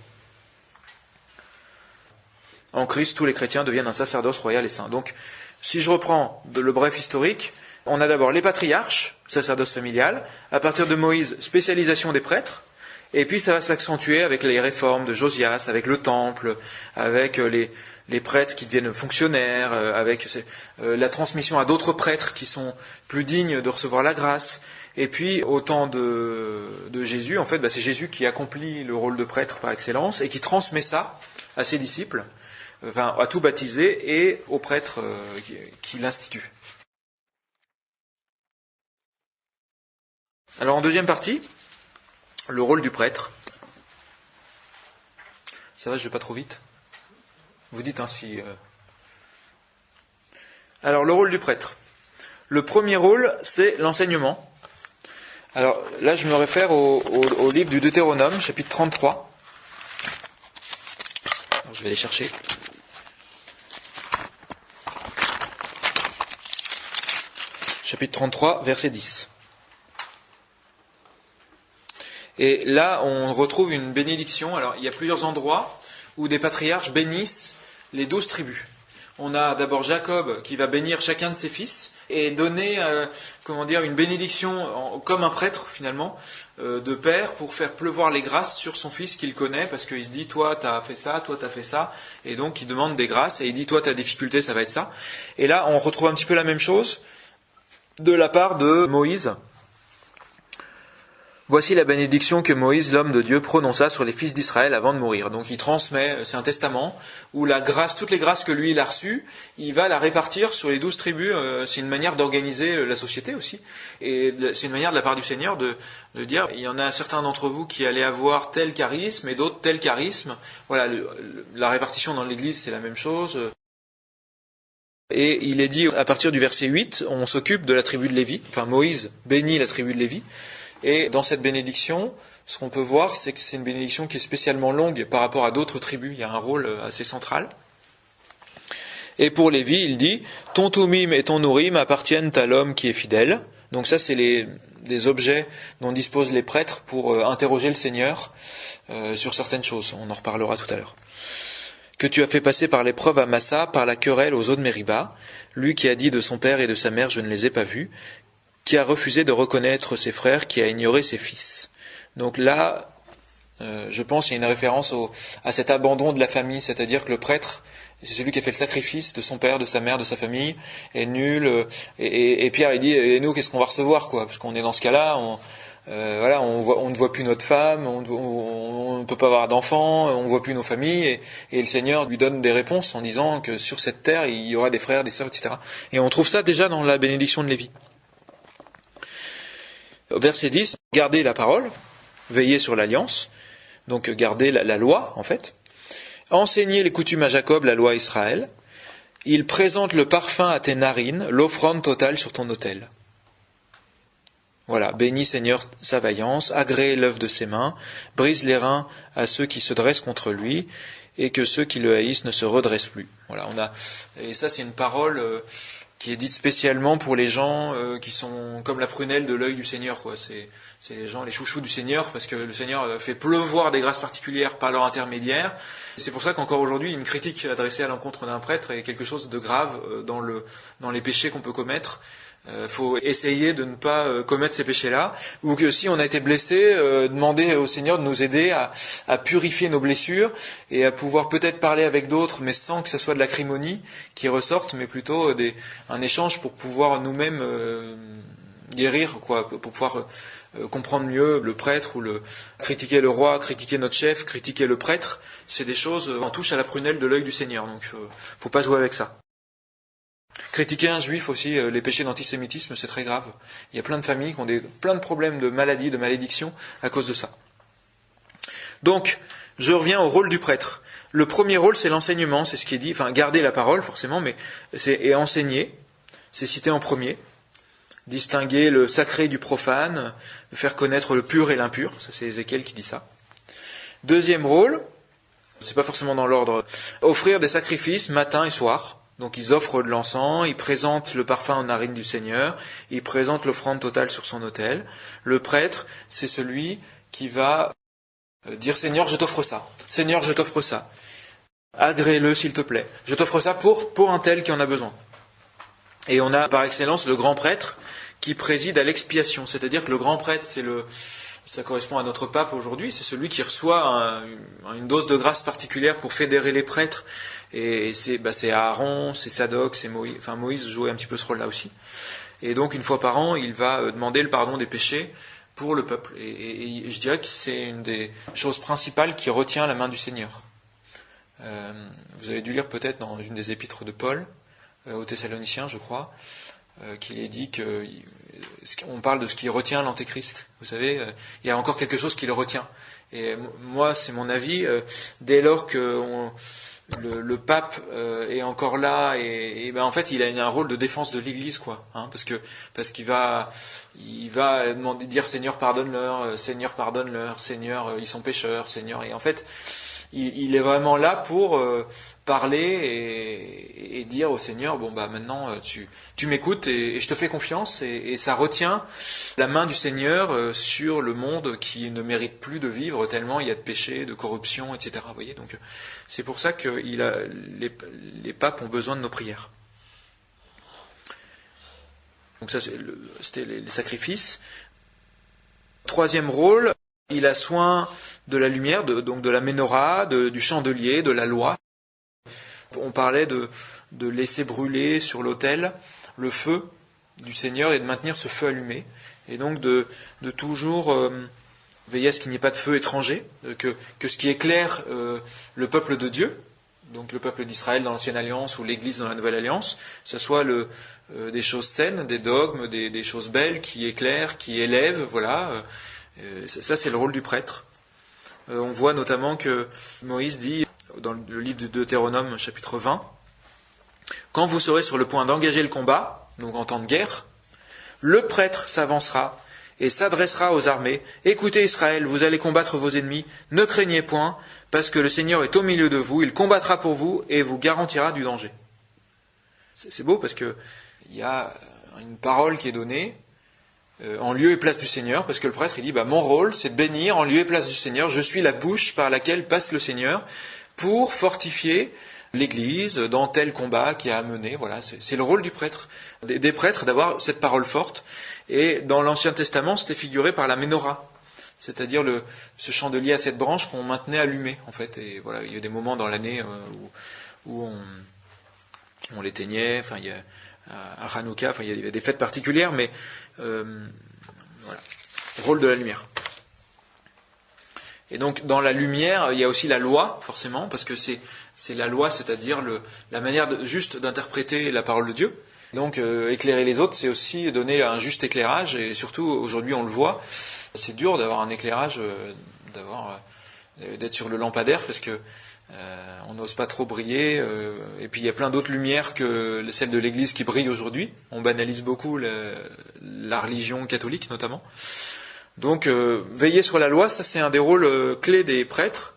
S1: En Christ, tous les chrétiens deviennent un sacerdoce royal et saint. Donc, si je reprends le bref historique, on a d'abord les patriarches, sacerdoce familial. À partir de Moïse, spécialisation des prêtres. Et puis ça va s'accentuer avec les réformes de Josias, avec le temple, avec les prêtres qui deviennent fonctionnaires, avec la transmission à d'autres prêtres qui sont plus dignes de recevoir la grâce. Et puis au temps de Jésus, en fait, c'est Jésus qui accomplit le rôle de prêtre par excellence et qui transmet ça à ses disciples, à tout baptisé et aux prêtres qui l'instituent. Alors en deuxième partie, le rôle du prêtre. Ça va, je vais pas trop vite. Vous dites si... Alors le rôle du prêtre. Le premier rôle, c'est l'enseignement. Alors là, je me réfère au livre du Deutéronome, chapitre 33. Alors, je vais les chercher. Chapitre 33, verset 10. Et là, on retrouve une bénédiction. Alors, il y a plusieurs endroits où des patriarches bénissent les 12 tribus. On a d'abord Jacob qui va bénir chacun de ses fils et donner, une bénédiction comme un prêtre finalement, de père pour faire pleuvoir les grâces sur son fils qu'il connaît, parce qu'il se dit, toi t'as fait ça, toi t'as fait ça, et donc il demande des grâces et il dit, toi t'as des difficultés, ça va être ça. Et là, on retrouve un petit peu la même chose de la part de Moïse. Voici la bénédiction que Moïse, l'homme de Dieu, prononça sur les fils d'Israël avant de mourir. Donc il transmet, c'est un testament, où la grâce, toutes les grâces que lui il a reçues, il va la répartir sur les 12 tribus. C'est une manière d'organiser la société aussi. Et c'est une manière de la part du Seigneur de dire, il y en a certains d'entre vous qui allaient avoir tel charisme et d'autres tel charisme. Voilà, la répartition dans l'Église c'est la même chose. Et il est dit, à partir du verset 8, on s'occupe de la tribu de Lévi, enfin Moïse bénit la tribu de Lévi, et dans cette bénédiction, ce qu'on peut voir, c'est que c'est une bénédiction qui est spécialement longue par rapport à d'autres tribus, il y a un rôle assez central. Et pour Lévi, il dit, ton Toumim et ton Nourim appartiennent à l'homme qui est fidèle. Donc ça, c'est les objets dont disposent les prêtres pour interroger le Seigneur sur certaines choses, on en reparlera tout à l'heure. Que tu as fait passer par l'épreuve à Massa, par la querelle aux eaux de Mériba, lui qui a dit de son père et de sa mère, je ne les ai pas vus, qui a refusé de reconnaître ses frères, qui a ignoré ses fils. Donc là, je pense qu'il y a une référence à cet abandon de la famille, c'est-à-dire que le prêtre, c'est celui qui a fait le sacrifice de son père, de sa mère, de sa famille, est nul, et Pierre il dit, et nous qu'est-ce qu'on va recevoir, quoi, parce qu'on est dans ce cas-là, on ne voit plus notre femme, on ne peut pas avoir d'enfants, on ne voit plus nos familles, et le Seigneur lui donne des réponses en disant que sur cette terre, il y aura des frères, des sœurs, etc. Et on trouve ça déjà dans la bénédiction de Lévi. Verset 10, gardez la parole, veillez sur l'alliance, donc gardez la loi, en fait. Enseignez les coutumes à Jacob, la loi à Israël. Il présente le parfum à tes narines, l'offrande totale sur ton autel. Voilà, bénis Seigneur sa vaillance, agrée l'œuvre de ses mains, brise les reins à ceux qui se dressent contre lui, et que ceux qui le haïssent ne se redressent plus. Voilà, et ça c'est une parole qui est dite spécialement pour les gens qui sont comme la prunelle de l'œil du Seigneur, quoi. C'est les gens, les chouchous du Seigneur, parce que le Seigneur fait pleuvoir des grâces particulières par leur intermédiaire. Et c'est pour ça qu'encore aujourd'hui, une critique adressée à l'encontre d'un prêtre est quelque chose de grave dans les péchés qu'on peut commettre. Faut essayer de ne pas commettre ces péchés-là, ou que si on a été blessé, demander au Seigneur de nous aider à purifier nos blessures et à pouvoir peut-être parler avec d'autres, mais sans que ce soit de l'acrimonie qui ressorte, mais plutôt un échange pour pouvoir nous-mêmes guérir, quoi, pour pouvoir comprendre mieux le prêtre, ou critiquer le roi, critiquer notre chef, critiquer le prêtre. C'est des choses, on touche à la prunelle de l'œil du Seigneur, donc faut pas jouer avec ça. Critiquer un juif aussi, les péchés d'antisémitisme, c'est très grave. Il y a plein de familles qui ont plein de problèmes de maladies, de malédictions à cause de ça. Donc, je reviens au rôle du prêtre. Le premier rôle, c'est l'enseignement, c'est ce qui est dit, enfin garder la parole forcément, mais et enseigner, c'est cité en premier. Distinguer le sacré du profane, faire connaître le pur et l'impur, ça c'est Ézéchiel qui dit ça. Deuxième rôle, c'est pas forcément dans l'ordre, offrir des sacrifices matin et soir. Donc ils offrent de l'encens, ils présentent le parfum aux narines du Seigneur, ils présentent l'offrande totale sur son autel. Le prêtre, c'est celui qui va dire Seigneur, je t'offre ça. Seigneur, je t'offre ça. Agrée-le s'il te plaît. Je t'offre ça pour un tel qui en a besoin. Et on a par excellence le grand prêtre qui préside à l'expiation. C'est-à-dire que le grand prêtre, ça correspond à notre pape aujourd'hui, c'est celui qui reçoit une dose de grâce particulière pour fédérer les prêtres. Et c'est Aaron, c'est Sadoc, c'est Moïse. Enfin, Moïse jouait un petit peu ce rôle-là aussi. Et donc, une fois par an, il va demander le pardon des péchés pour le peuple. Et je dirais que c'est une des choses principales qui retient la main du Seigneur. Vous avez dû lire peut-être dans une des épîtres de Paul, aux Thessaloniciens, je crois, qu'il est dit qu'on parle de ce qui retient l'antéchrist. Vous savez, il y a encore quelque chose qui le retient. Et moi, c'est mon avis, dès lors que le pape est encore là, et ben en fait, il a un rôle de défense de l'Église, quoi, hein, parce qu'il va demander, dire Seigneur pardonne-leur, Seigneur ils sont pécheurs, Seigneur, et en fait, il est vraiment là pour parler et dire au Seigneur, bon bah maintenant tu m'écoutes et je te fais confiance, et ça retient la main du Seigneur sur le monde qui ne mérite plus de vivre tellement il y a de péché, de corruption, etc. Vous voyez, donc c'est pour ça que les papes ont besoin de nos prières. Donc ça c'était les sacrifices. Troisième rôle, il a soin de la lumière, donc de la menorah, du chandelier, de la loi. On parlait de laisser brûler sur l'autel le feu du Seigneur et de maintenir ce feu allumé. Et donc de toujours veiller à ce qu'il n'y ait pas de feu étranger, que ce qui éclaire le peuple de Dieu, donc le peuple d'Israël dans l'Ancienne Alliance ou l'Église dans la Nouvelle Alliance, ce soit des choses saines, des dogmes, des choses belles qui éclairent, qui élèvent, voilà. Ça, c'est le rôle du prêtre. On voit notamment que Moïse dit, dans le livre de Deutéronome, chapitre 20, Quand vous serez sur le point d'engager le combat, donc en temps de guerre, le prêtre s'avancera et s'adressera aux armées. Écoutez Israël, vous allez combattre vos ennemis, ne craignez point, parce que le Seigneur est au milieu de vous, il combattra pour vous et vous garantira du danger. C'est beau parce que il y a une parole qui est donnée en lieu et place du Seigneur, parce que le prêtre il dit mon rôle c'est de bénir en lieu et place du Seigneur, je suis la bouche par laquelle passe le Seigneur pour fortifier l'Église dans tel combat qui a à mener. Voilà, c'est le rôle du prêtre, des prêtres, d'avoir cette parole forte. Et dans l'Ancien Testament, c'était figuré par la menorah, c'est-à-dire ce chandelier à 7 branches qu'on maintenait allumé, en fait. Et voilà, il y a des moments dans l'année où on l'éteignait. Enfin, il y a à Hanouka, enfin, il y avait des fêtes particulières, mais voilà, rôle de la lumière. Et donc, dans la lumière, il y a aussi la loi, forcément, parce que c'est la loi, c'est-à-dire la manière juste d'interpréter la parole de Dieu. Donc, éclairer les autres, c'est aussi donner un juste éclairage, et surtout, aujourd'hui, on le voit, c'est dur d'avoir un éclairage, d'être sur le lampadaire, parce que on n'ose pas trop briller, et puis il y a plein d'autres lumières que celle de l'Église qui brille aujourd'hui. On banalise beaucoup la religion catholique, notamment. Donc, veiller sur la loi, ça c'est un des rôles clés des prêtres.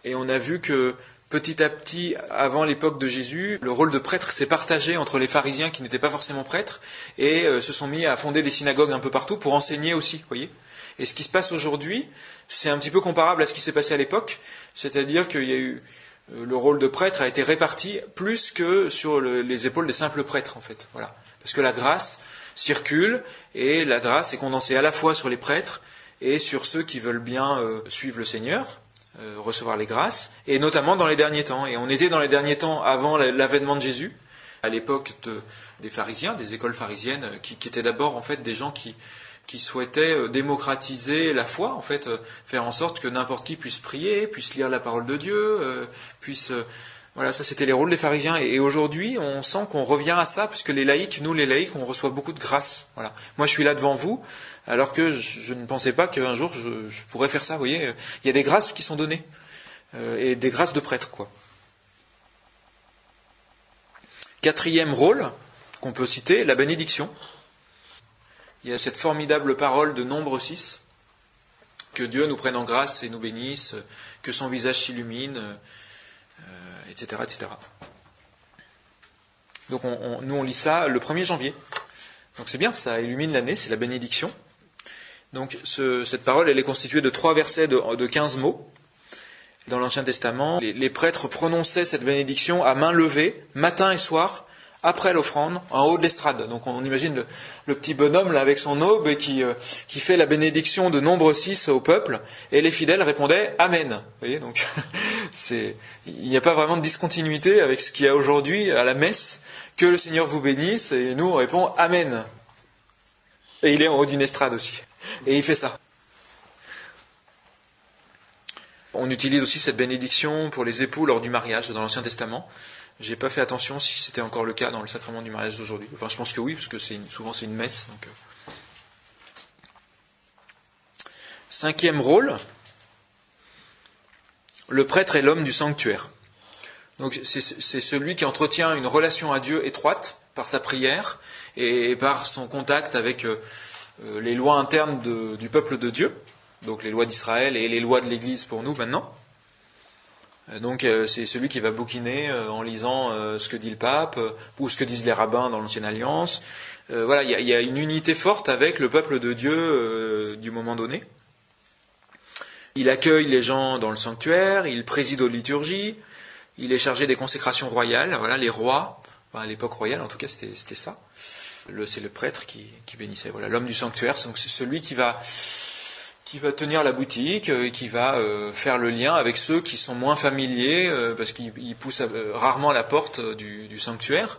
S1: Et on a vu que petit à petit, avant l'époque de Jésus, le rôle de prêtre s'est partagé entre les pharisiens qui n'étaient pas forcément prêtres et se sont mis à fonder des synagogues un peu partout pour enseigner aussi, voyez. Et ce qui se passe aujourd'hui, c'est un petit peu comparable à ce qui s'est passé à l'époque, c'est-à-dire qu'il y a eu le rôle de prêtre a été réparti plus que sur les épaules des simples prêtres, en fait. Voilà. Parce que la grâce circule, et la grâce est condensée à la fois sur les prêtres et sur ceux qui veulent bien suivre le Seigneur, recevoir les grâces, et notamment dans les derniers temps. Et on était dans les derniers temps avant l'avènement de Jésus, à l'époque des pharisiens, des écoles pharisiennes, qui étaient d'abord en fait des gens qui souhaitaient démocratiser la foi, en fait, faire en sorte que n'importe qui puisse prier, puisse lire la parole de Dieu, voilà, ça c'était les rôles des pharisiens. Et aujourd'hui, on sent qu'on revient à ça, puisque les laïcs, on reçoit beaucoup de grâce. Voilà. Moi, je suis là devant vous, alors que je ne pensais pas qu'un jour je pourrais faire ça. Vous voyez, il y a des grâces qui sont données, et des grâces de prêtre, quoi. Quatrième rôle qu'on peut citer, la bénédiction. Il y a cette formidable parole de Nombre 6, que Dieu nous prenne en grâce et nous bénisse, que son visage s'illumine, etc., etc. Donc nous on lit ça le 1er janvier. Donc c'est bien, ça illumine l'année, c'est la bénédiction. Donc cette parole, elle est constituée de 3 versets de 15 mots. Dans l'Ancien Testament, les prêtres prononçaient cette bénédiction à main levée, matin et soir, après l'offrande, en haut de l'estrade. Donc on imagine le petit bonhomme là avec son aube qui fait la bénédiction de Nombre 6 au peuple, et les fidèles répondaient Amen. Vous voyez, donc il n'y a pas vraiment de discontinuité avec ce qu'il y a aujourd'hui à la messe, que le Seigneur vous bénisse, et nous on répond Amen. Et il est en haut d'une estrade aussi. Et il fait ça. On utilise aussi cette bénédiction pour les époux lors du mariage dans l'Ancien Testament. J'ai pas fait attention si c'était encore le cas dans le sacrement du mariage d'aujourd'hui. Enfin, je pense que oui, parce que souvent c'est une messe. Donc. 5e rôle, le prêtre est l'homme du sanctuaire. Donc c'est celui qui entretient une relation à Dieu étroite par sa prière et par son contact avec les lois internes du peuple de Dieu, donc les lois d'Israël et les lois de l'Église pour nous maintenant. Donc c'est celui qui va bouquiner en lisant ce que dit le pape ou ce que disent les rabbins dans l'Ancienne Alliance. Voilà, il y a une unité forte avec le peuple de Dieu du moment donné. Il accueille les gens dans le sanctuaire, il préside aux liturgies, il est chargé des consécrations royales. Voilà, les rois, enfin, à l'époque royale en tout cas c'était ça. C'est le prêtre qui bénissait. Voilà, l'homme du sanctuaire, donc c'est celui qui va tenir la boutique et qui va faire le lien avec ceux qui sont moins familiers, parce qu'ils poussent rarement la porte du sanctuaire.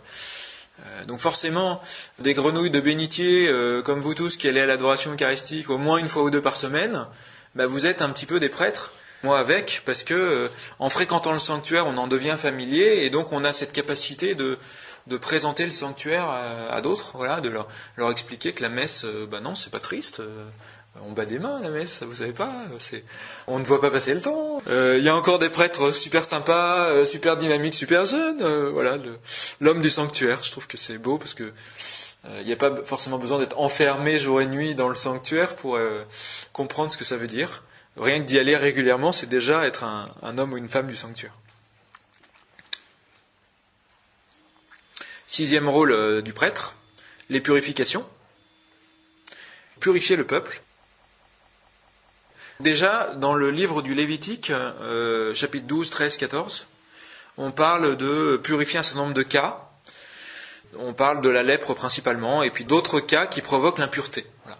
S1: Donc forcément, des grenouilles de bénitier, comme vous tous qui allez à l'adoration eucharistique au moins une fois ou 2 par semaine, vous êtes un petit peu des prêtres, moi avec, parce que en fréquentant le sanctuaire, on en devient familier, et donc on a cette capacité de présenter le sanctuaire à d'autres, voilà, de leur expliquer que la messe, non, c'est pas triste, On bat des mains à la messe, vous savez pas, on ne voit pas passer le temps. Il y a encore des prêtres super sympas, super dynamiques, super jeunes. Voilà, l'homme du sanctuaire. Je trouve que c'est beau parce que il n'y a pas forcément besoin d'être enfermé jour et nuit dans le sanctuaire pour comprendre ce que ça veut dire. Rien que d'y aller régulièrement, c'est déjà être un homme ou une femme du sanctuaire. 6e rôle du prêtre, les purifications. Purifier le peuple. Déjà, dans le livre du Lévitique, chapitre 12, 13, 14, on parle de purifier un certain nombre de cas. On parle de la lèpre principalement, et puis d'autres cas qui provoquent l'impureté. Voilà.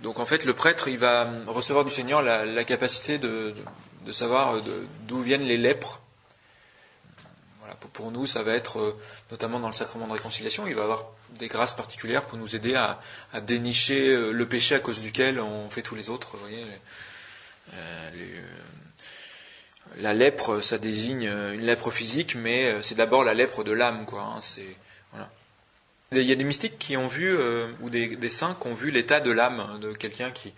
S1: Donc en fait, le prêtre, il va recevoir du Seigneur la capacité de savoir d'où viennent les lèpres. Voilà, pour nous, ça va être, notamment dans le sacrement de réconciliation, il va avoir des grâces particulières pour nous aider à dénicher le péché à cause duquel on fait tous les autres. Vous voyez, la lèpre, ça désigne une lèpre physique, mais c'est d'abord la lèpre de l'âme, quoi. Hein, voilà. Il y a des mystiques qui ont vu, ou des saints qui ont vu l'état de l'âme de quelqu'un qui,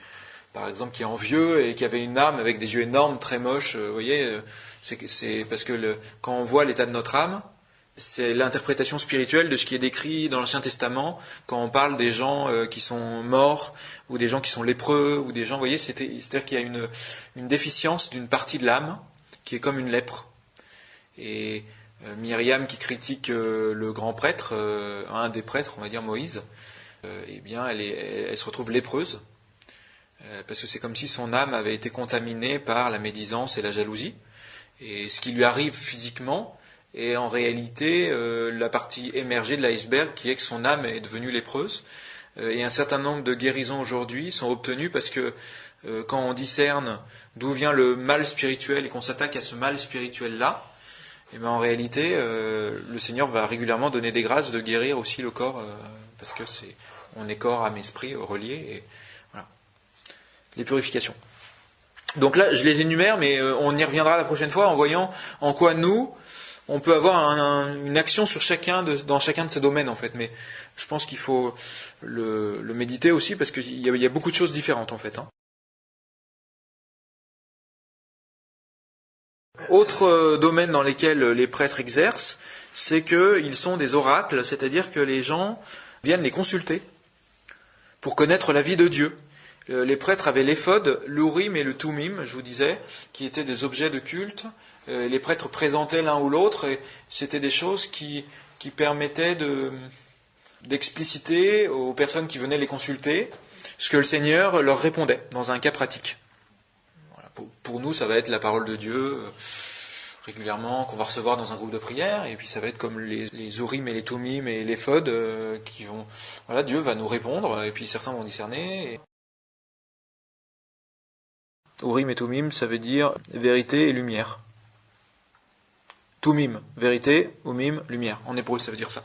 S1: par exemple, qui est envieux et qui avait une âme avec des yeux énormes, très moches. Vous voyez, c'est parce que quand on voit l'état de notre âme, c'est l'interprétation spirituelle de ce qui est décrit dans l'Ancien Testament, quand on parle des gens qui sont morts, ou des gens qui sont lépreux, ou des gens, vous voyez, c'est-à-dire qu'il y a une déficience d'une partie de l'âme, qui est comme une lèpre. Et Myriam, qui critique le grand prêtre, un des prêtres, on va dire Moïse, eh bien, elle se retrouve lépreuse, parce que c'est comme si son âme avait été contaminée par la médisance et la jalousie. Et ce qui lui arrive physiquement est en réalité la partie émergée de l'iceberg, qui est que son âme est devenue lépreuse. Et un certain nombre de guérisons aujourd'hui sont obtenues parce que quand on discerne d'où vient le mal spirituel et qu'on s'attaque à ce mal spirituel-là, et bien en réalité, le Seigneur va régulièrement donner des grâces de guérir aussi le corps, parce que on est corps, âme, esprit reliés. Et voilà. Les purifications. Donc là, je les énumère, mais on y reviendra la prochaine fois en voyant en quoi nous, on peut avoir une action sur dans chacun de ces domaines en fait. Mais je pense qu'il faut le méditer aussi parce qu'il y a beaucoup de choses différentes en fait. Hein. Autre domaine dans lesquels les prêtres exercent, c'est qu'ils sont des oracles, c'est-à-dire que les gens viennent les consulter pour connaître la vie de Dieu. Les prêtres avaient l'éphod, l'urim et le tumim, je vous disais, qui étaient des objets de culte. Les prêtres présentaient l'un ou l'autre, et c'était des choses qui permettaient d'expliciter aux personnes qui venaient les consulter ce que le Seigneur leur répondait dans un cas pratique. Voilà. Pour nous, ça va être la parole de Dieu régulièrement qu'on va recevoir dans un groupe de prière, et puis ça va être comme les urim et les tumim et l'éphod qui vont... Voilà, Dieu va nous répondre, et puis certains vont discerner... Urim et Tumim, ça veut dire vérité et lumière. Tumim, vérité, Umim, lumière. En hébreu, ça veut dire ça.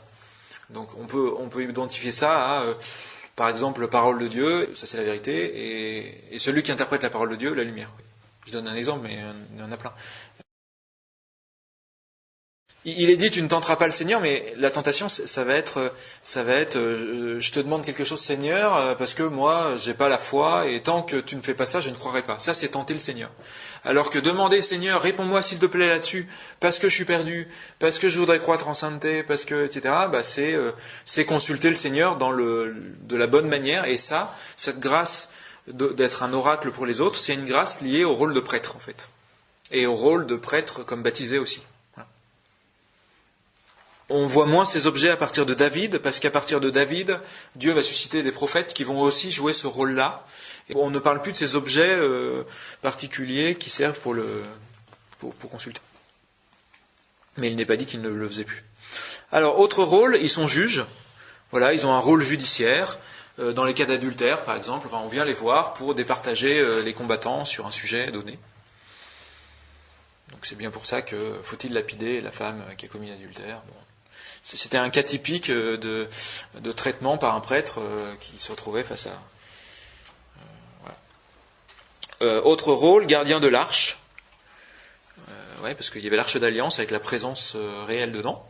S1: Donc on peut identifier ça à, par exemple, la parole de Dieu, ça c'est la vérité, et celui qui interprète la parole de Dieu, la lumière. Je donne un exemple, mais il y en a plein. Il est dit, tu ne tenteras pas le Seigneur, mais la tentation, ça va être, je te demande quelque chose, Seigneur, parce que moi, j'ai pas la foi, et tant que tu ne fais pas ça, je ne croirai pas. Ça, c'est tenter le Seigneur. Alors que demander, Seigneur, réponds-moi s'il te plaît là-dessus, parce que je suis perdu, parce que je voudrais croître en sainteté, parce que, etc., bah, c'est consulter le Seigneur de la bonne manière, et ça, cette grâce d'être un oracle pour les autres, c'est une grâce liée au rôle de prêtre, en fait. Et au rôle de prêtre comme baptisé aussi. On voit moins ces objets à partir de David, parce qu'à partir de David, Dieu va susciter des prophètes qui vont aussi jouer ce rôle-là. Et on ne parle plus de ces objets particuliers qui servent pour consulter. Mais il n'est pas dit qu'ils ne le faisaient plus. Alors, autre rôle, ils sont juges. Voilà, ils ont un rôle judiciaire. Dans les cas d'adultère, par exemple, on vient les voir pour départager les combattants sur un sujet donné. Donc c'est bien pour ça que faut-il lapider la femme qui a commis l'adultère. Bon. C'était un cas typique de traitement par un prêtre qui se retrouvait face à... voilà. Autre rôle, gardien de l'arche. Ouais, parce qu'il y avait l'arche d'alliance avec la présence réelle dedans.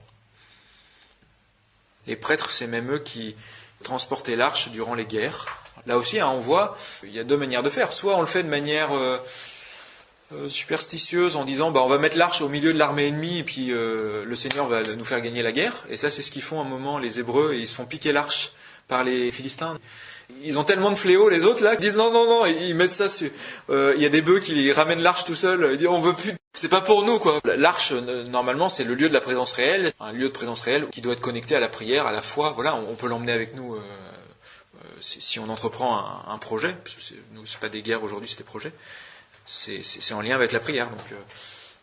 S1: Les prêtres, c'est même eux qui transportaient l'arche durant les guerres. Là aussi, on voit, il y a deux manières de faire. Soit on le fait de manière superstitieuse en disant on va mettre l'arche au milieu de l'armée ennemie et puis le Seigneur va nous faire gagner la guerre. Et ça, c'est ce qu'ils font à un moment, les Hébreux, et ils se font piquer l'arche par les Philistins. Ils ont tellement de fléaux, les autres, là, ils disent non, ils mettent ça sur... Il y a des bœufs qui ramènent l'arche tout seuls, ils disent on veut plus, c'est pas pour nous, quoi. L'arche, normalement, c'est le lieu de la présence réelle, un lieu de présence réelle qui doit être connecté à la prière, à la foi, voilà, on peut l'emmener avec nous si on entreprend un projet, parce que nous, c'est pas des guerres aujourd'hui, c'est des projets, c'est en lien avec la prière, donc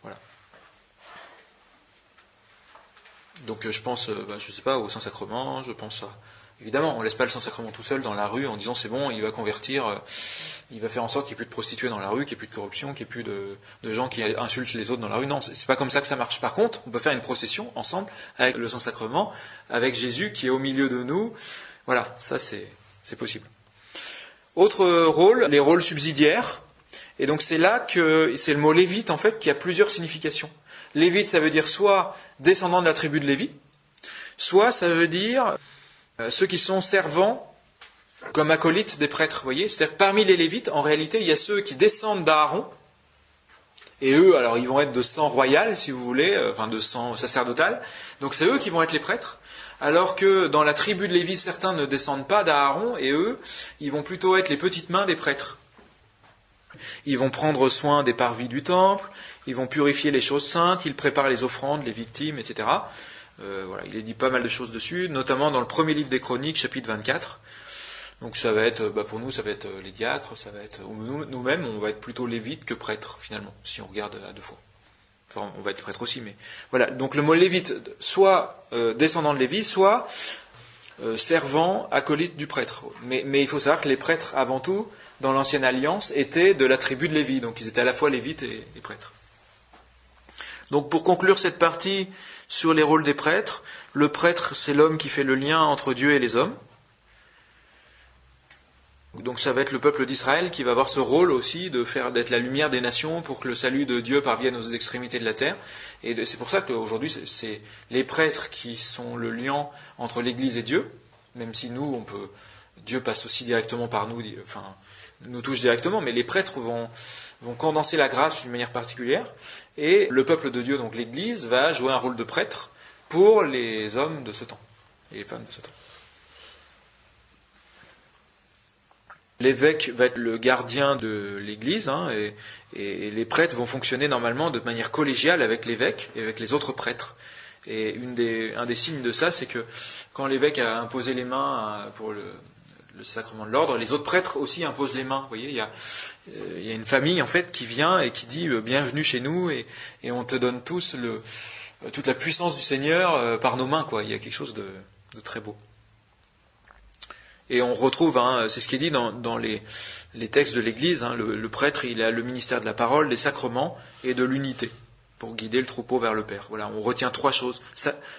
S1: voilà. Donc je pense, je sais pas, au Saint-Sacrement, je pense à... Évidemment, on laisse pas le Saint-Sacrement tout seul dans la rue en disant c'est bon, il va convertir, il va faire en sorte qu'il n'y ait plus de prostituées dans la rue, qu'il n'y ait plus de corruption, qu'il n'y ait plus de gens qui insultent les autres dans la rue. Non, c'est pas comme ça que ça marche. Par contre, on peut faire une procession ensemble avec le Saint-Sacrement, avec Jésus qui est au milieu de nous. Voilà, ça c'est possible. Autre rôle, les rôles subsidiaires. Et donc c'est là que c'est le mot lévite en fait qui a plusieurs significations. Lévite, ça veut dire soit descendant de la tribu de Lévi, soit ça veut dire ceux qui sont servants comme acolytes des prêtres, vous voyez. C'est-à-dire que parmi les Lévites, en réalité, il y a ceux qui descendent d'Aaron, et eux, alors ils vont être de sang royal, si vous voulez, enfin de sang sacerdotal, donc c'est eux qui vont être les prêtres, alors que dans la tribu de Lévi, certains ne descendent pas d'Aaron, et eux, ils vont plutôt être les petites mains des prêtres. Ils vont prendre soin des parvis du temple, ils vont purifier les choses saintes, ils préparent les offrandes, les victimes, etc. Voilà, il est dit pas mal de choses dessus, notamment dans le premier livre des Chroniques, chapitre 24. Donc ça va être, pour nous, ça va être les diacres, ça va être nous-mêmes, on va être plutôt lévites que prêtres finalement, si on regarde à deux fois. Enfin, on va être prêtre aussi, mais voilà. Donc le mot lévite, soit descendant de Lévi, soit servant, acolyte du prêtre. Mais il faut savoir que les prêtres, avant tout, dans l'ancienne alliance, étaient de la tribu de Lévi, donc ils étaient à la fois lévites et prêtres. Donc pour conclure cette partie sur les rôles des prêtres, le prêtre c'est l'homme qui fait le lien entre Dieu et les hommes. Donc ça va être le peuple d'Israël qui va avoir ce rôle aussi d'être la lumière des nations pour que le salut de Dieu parvienne aux extrémités de la terre. Et c'est pour ça qu'aujourd'hui c'est les prêtres qui sont le lien entre l'Église et Dieu, même si Dieu passe aussi directement par nous, nous touche directement, mais les prêtres vont condenser la grâce d'une manière particulière, et le peuple de Dieu, donc l'Église, va jouer un rôle de prêtre pour les hommes de ce temps, et les femmes de ce temps. L'évêque va être le gardien de l'Église, et les prêtres vont fonctionner normalement de manière collégiale avec l'évêque et avec les autres prêtres. Et un des signes de ça, c'est que quand l'évêque a imposé les mains pour le sacrement de l'ordre, les autres prêtres aussi imposent les mains. Vous voyez, il y a une famille en fait qui vient et qui dit bienvenue chez nous et on te donne tous toute la puissance du Seigneur par nos mains, quoi. Il y a quelque chose de très beau. Et on retrouve, c'est ce qui est dit dans les textes de l'Église, le prêtre il a le ministère de la parole, des sacrements et de l'unité pour guider le troupeau vers le Père. Voilà, on retient trois choses,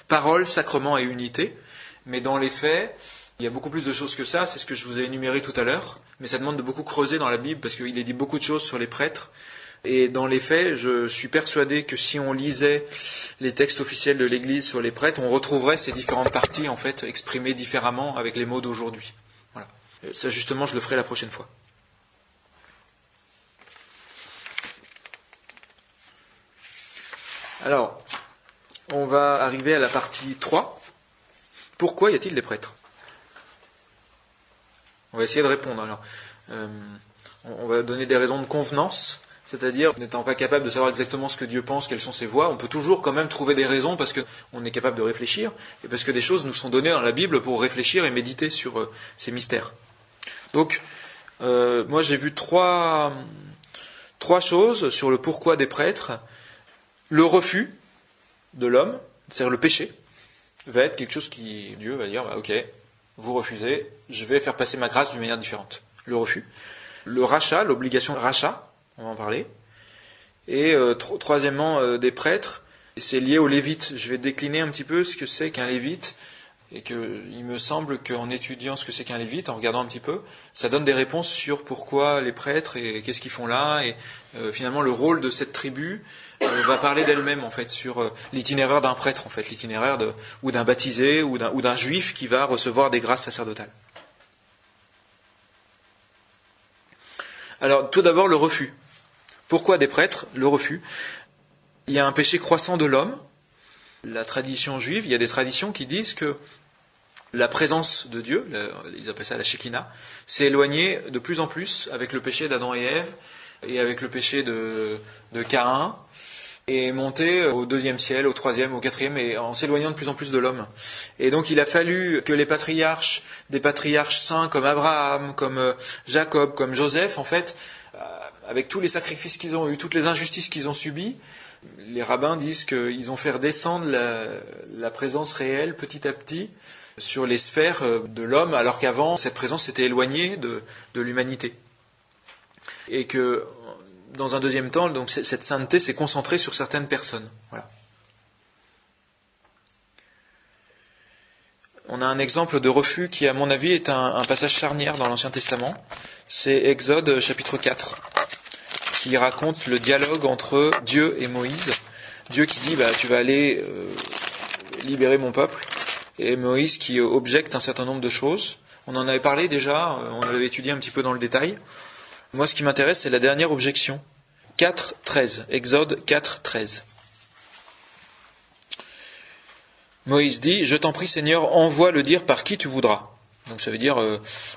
S1: parole, sacrement et unité, mais dans les faits, il y a beaucoup plus de choses que ça, c'est ce que je vous ai énuméré tout à l'heure, mais ça demande de beaucoup creuser dans la Bible, parce qu'il est dit beaucoup de choses sur les prêtres, et dans les faits, je suis persuadé que si on lisait les textes officiels de l'Église sur les prêtres, on retrouverait ces différentes parties, en fait, exprimées différemment avec les mots d'aujourd'hui. Voilà. Ça, justement, je le ferai la prochaine fois. Alors, on va arriver à la partie 3. Pourquoi y a-t-il des prêtres ? On va essayer de répondre. Alors, on va donner des raisons de convenance, c'est-à-dire, n'étant pas capable de savoir exactement ce que Dieu pense, quelles sont ses voies, on peut toujours quand même trouver des raisons parce qu'on est capable de réfléchir et parce que des choses nous sont données dans la Bible pour réfléchir et méditer sur ces mystères. Donc, moi j'ai vu trois choses sur le pourquoi des prêtres. Le refus de l'homme, c'est-à-dire le péché, va être quelque chose qui, Dieu va dire, ok, vous refusez, je vais faire passer ma grâce d'une manière différente. Le refus. Le rachat, l'obligation de rachat, on va en parler. Et troisièmement, des prêtres, c'est lié aux lévites. Je vais décliner un petit peu ce que c'est qu'un lévite. et que il me semble qu'en étudiant ce que c'est qu'un lévite, en regardant un petit peu, ça donne des réponses sur pourquoi les prêtres et qu'est-ce qu'ils font là, et finalement le rôle de cette tribu va parler d'elle-même en fait sur l'itinéraire d'un prêtre, en fait, l'itinéraire ou d'un baptisé ou d'un juif qui va recevoir des grâces sacerdotales. Alors tout d'abord le refus. Pourquoi des prêtres? Le refus. Il y a un péché croissant de l'homme. La tradition juive, il y a des traditions qui disent que la présence de Dieu, ils appellent ça la Shekinah, s'est éloignée de plus en plus avec le péché d'Adam et Ève et avec le péché de Caïn, et est montée au deuxième ciel, au troisième, au quatrième, et en s'éloignant de plus en plus de l'homme. Et donc il a fallu que les patriarches, des patriarches saints comme Abraham, comme Jacob, comme Joseph, en fait, avec tous les sacrifices qu'ils ont eus, toutes les injustices qu'ils ont subies, les rabbins disent qu'ils ont fait redescendre la présence réelle petit à petit sur les sphères de l'homme, alors qu'avant, cette présence s'était éloignée de l'humanité. Et que, dans un deuxième temps, donc, cette sainteté s'est concentrée sur certaines personnes. Voilà. On a un exemple de refus qui, à mon avis, est un passage charnière dans l'Ancien Testament. C'est Exode chapitre 4. Qui raconte le dialogue entre Dieu et Moïse. Dieu qui dit tu vas aller libérer mon peuple, et Moïse qui objecte un certain nombre de choses. On en avait parlé déjà, on l'avait étudié un petit peu dans le détail. Moi, ce qui m'intéresse, c'est la dernière objection. 4.13, Exode 4.13. Moïse dit: Je t'en prie, Seigneur, envoie le dire par qui tu voudras. Donc ça veut dire,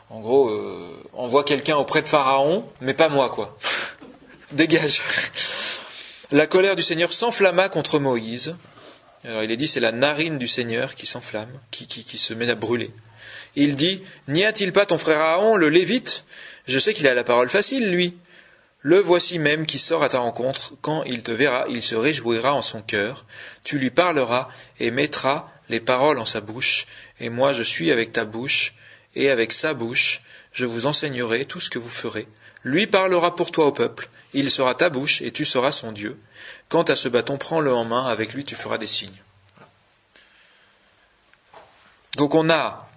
S1: en gros, envoie quelqu'un auprès de Pharaon, mais pas moi, quoi. Dégage. La colère du Seigneur s'enflamma contre Moïse. Alors il est dit, c'est la narine du Seigneur qui s'enflamme, qui se met à brûler. Il dit: N'y a-t-il pas ton frère Aaron, le Lévite? Je sais qu'il a la parole facile, lui. Le voici même qui sort à ta rencontre. Quand il te verra, il se réjouira en son cœur. Tu lui parleras et mettras les paroles en sa bouche. Et moi je suis avec ta bouche, et avec sa bouche, je vous enseignerai tout ce que vous ferez. Lui parlera pour toi au peuple. Il sera ta bouche et tu seras son Dieu. Quant à ce bâton, prends-le en main, avec lui tu feras des signes. Donc on a,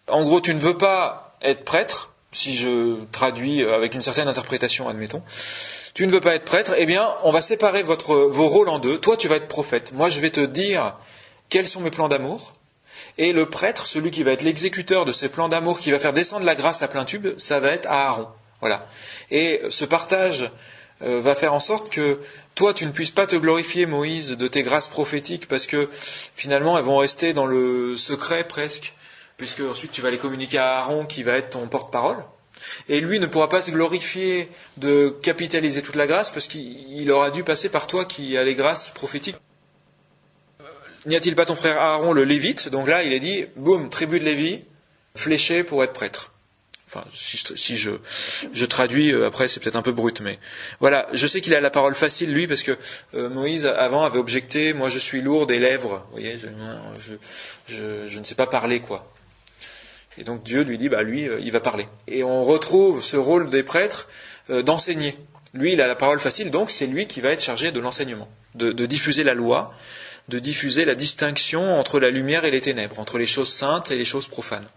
S1: en gros, tu ne veux pas être prêtre, si je traduis avec une certaine interprétation, admettons, tu ne veux pas être prêtre, eh bien on va séparer vos rôles en deux. Toi tu vas être prophète, moi je vais te dire quels sont mes plans d'amour, et le prêtre, celui qui va être l'exécuteur de ces plans d'amour, qui va faire descendre la grâce à plein tube, ça va être Aaron. Voilà. Et ce partage va faire en sorte que toi, tu ne puisses pas te glorifier, Moïse, de tes grâces prophétiques, parce que finalement, elles vont rester dans le secret presque, puisque ensuite tu vas les communiquer à Aaron, qui va être ton porte-parole. Et lui ne pourra pas se glorifier de capitaliser toute la grâce, parce qu'il aura dû passer par toi qui a les grâces prophétiques. N'y a-t-il pas ton frère Aaron, le Lévite? Donc là, il est dit, boum, tribu de Lévi, fléché pour être prêtre. Enfin, si je traduis, après c'est peut-être un peu brut, mais voilà, je sais qu'il a la parole facile, lui, parce que Moïse, avant, avait objecté, moi je suis lourd des lèvres, vous voyez, je ne sais pas parler, quoi. Et donc Dieu lui dit, lui, il va parler. Et on retrouve ce rôle des prêtres d'enseigner. Lui, il a la parole facile, donc c'est lui qui va être chargé de l'enseignement, de diffuser la loi, de diffuser la distinction entre la lumière et les ténèbres, entre les choses saintes et les choses profanes.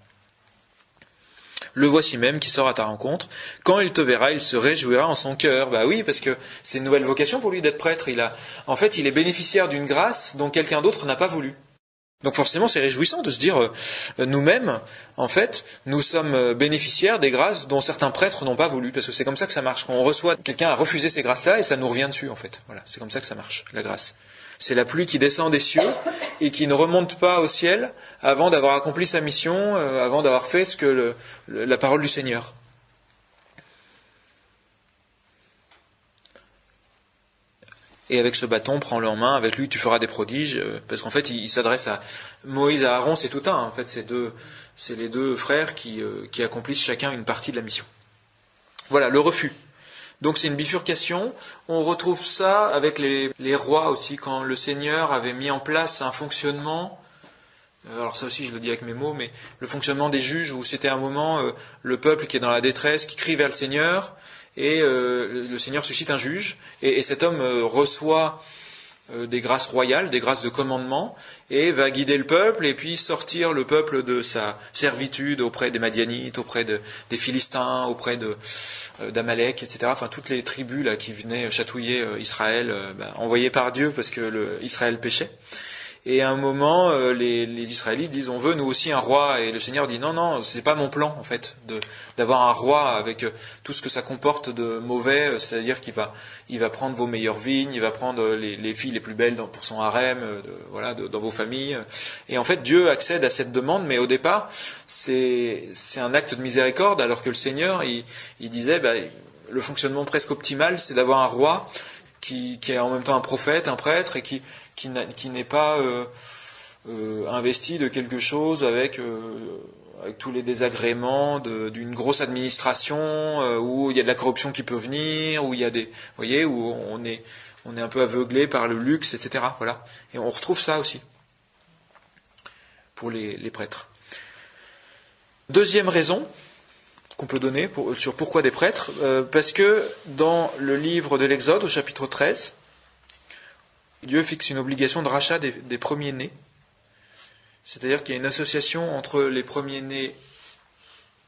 S1: Le voici même qui sort à ta rencontre. Quand il te verra, il se réjouira en son cœur. Oui, parce que c'est une nouvelle vocation pour lui d'être prêtre. En fait, il est bénéficiaire d'une grâce dont quelqu'un d'autre n'a pas voulu. Donc forcément, c'est réjouissant de se dire, nous-mêmes, en fait, nous sommes bénéficiaires des grâces dont certains prêtres n'ont pas voulu. Parce que c'est comme ça que ça marche. Quand on reçoit, quelqu'un a refusé ces grâces-là et ça nous revient dessus, en fait. Voilà, c'est comme ça que ça marche, la grâce. C'est la pluie qui descend des cieux et qui ne remonte pas au ciel avant d'avoir accompli sa mission, avant d'avoir fait ce que la parole du Seigneur. Et avec ce bâton, prends-le en main, avec lui tu feras des prodiges, parce qu'en fait il s'adresse à Moïse et à Aaron, c'est tout un, en fait c'est les deux frères qui accomplissent chacun une partie de la mission. Voilà, le refus. Donc c'est une bifurcation. On retrouve ça avec les rois aussi, quand le Seigneur avait mis en place un fonctionnement, alors ça aussi je le dis avec mes mots, mais le fonctionnement des juges, où c'était un moment, le peuple qui est dans la détresse, qui crie vers le Seigneur, et le Seigneur suscite un juge, et cet homme reçoit des grâces royales, des grâces de commandement, et va guider le peuple, et puis sortir le peuple de sa servitude auprès des Madianites, auprès des Philistins, auprès d'Amalek, etc. Enfin, toutes les tribus là qui venaient chatouiller Israël, envoyées par Dieu parce que Israël péchait. Et à un moment, les Israélites disent, on veut nous aussi un roi. Et le Seigneur dit, non, non, c'est pas mon plan, en fait, d'avoir un roi avec tout ce que ça comporte de mauvais. C'est-à-dire il va prendre vos meilleures vignes, il va prendre les filles les plus belles pour son harem, dans vos familles. Et en fait, Dieu accède à cette demande, mais au départ, c'est un acte de miséricorde, alors que le Seigneur, il disait, le fonctionnement presque optimal, c'est d'avoir un roi qui est en même temps un prophète, un prêtre, et qui n'est pas investi de quelque chose avec tous les désagréments d'une grosse administration, où il y a de la corruption qui peut venir, où il y a où on est un peu aveuglé par le luxe, etc. Voilà. Et on retrouve ça aussi pour les prêtres. Deuxième raison qu'on peut donner sur pourquoi des prêtres, parce que dans le livre de l'Exode, au chapitre 13, Dieu fixe une obligation de rachat des premiers-nés. C'est-à-dire qu'il y a une association entre les premiers-nés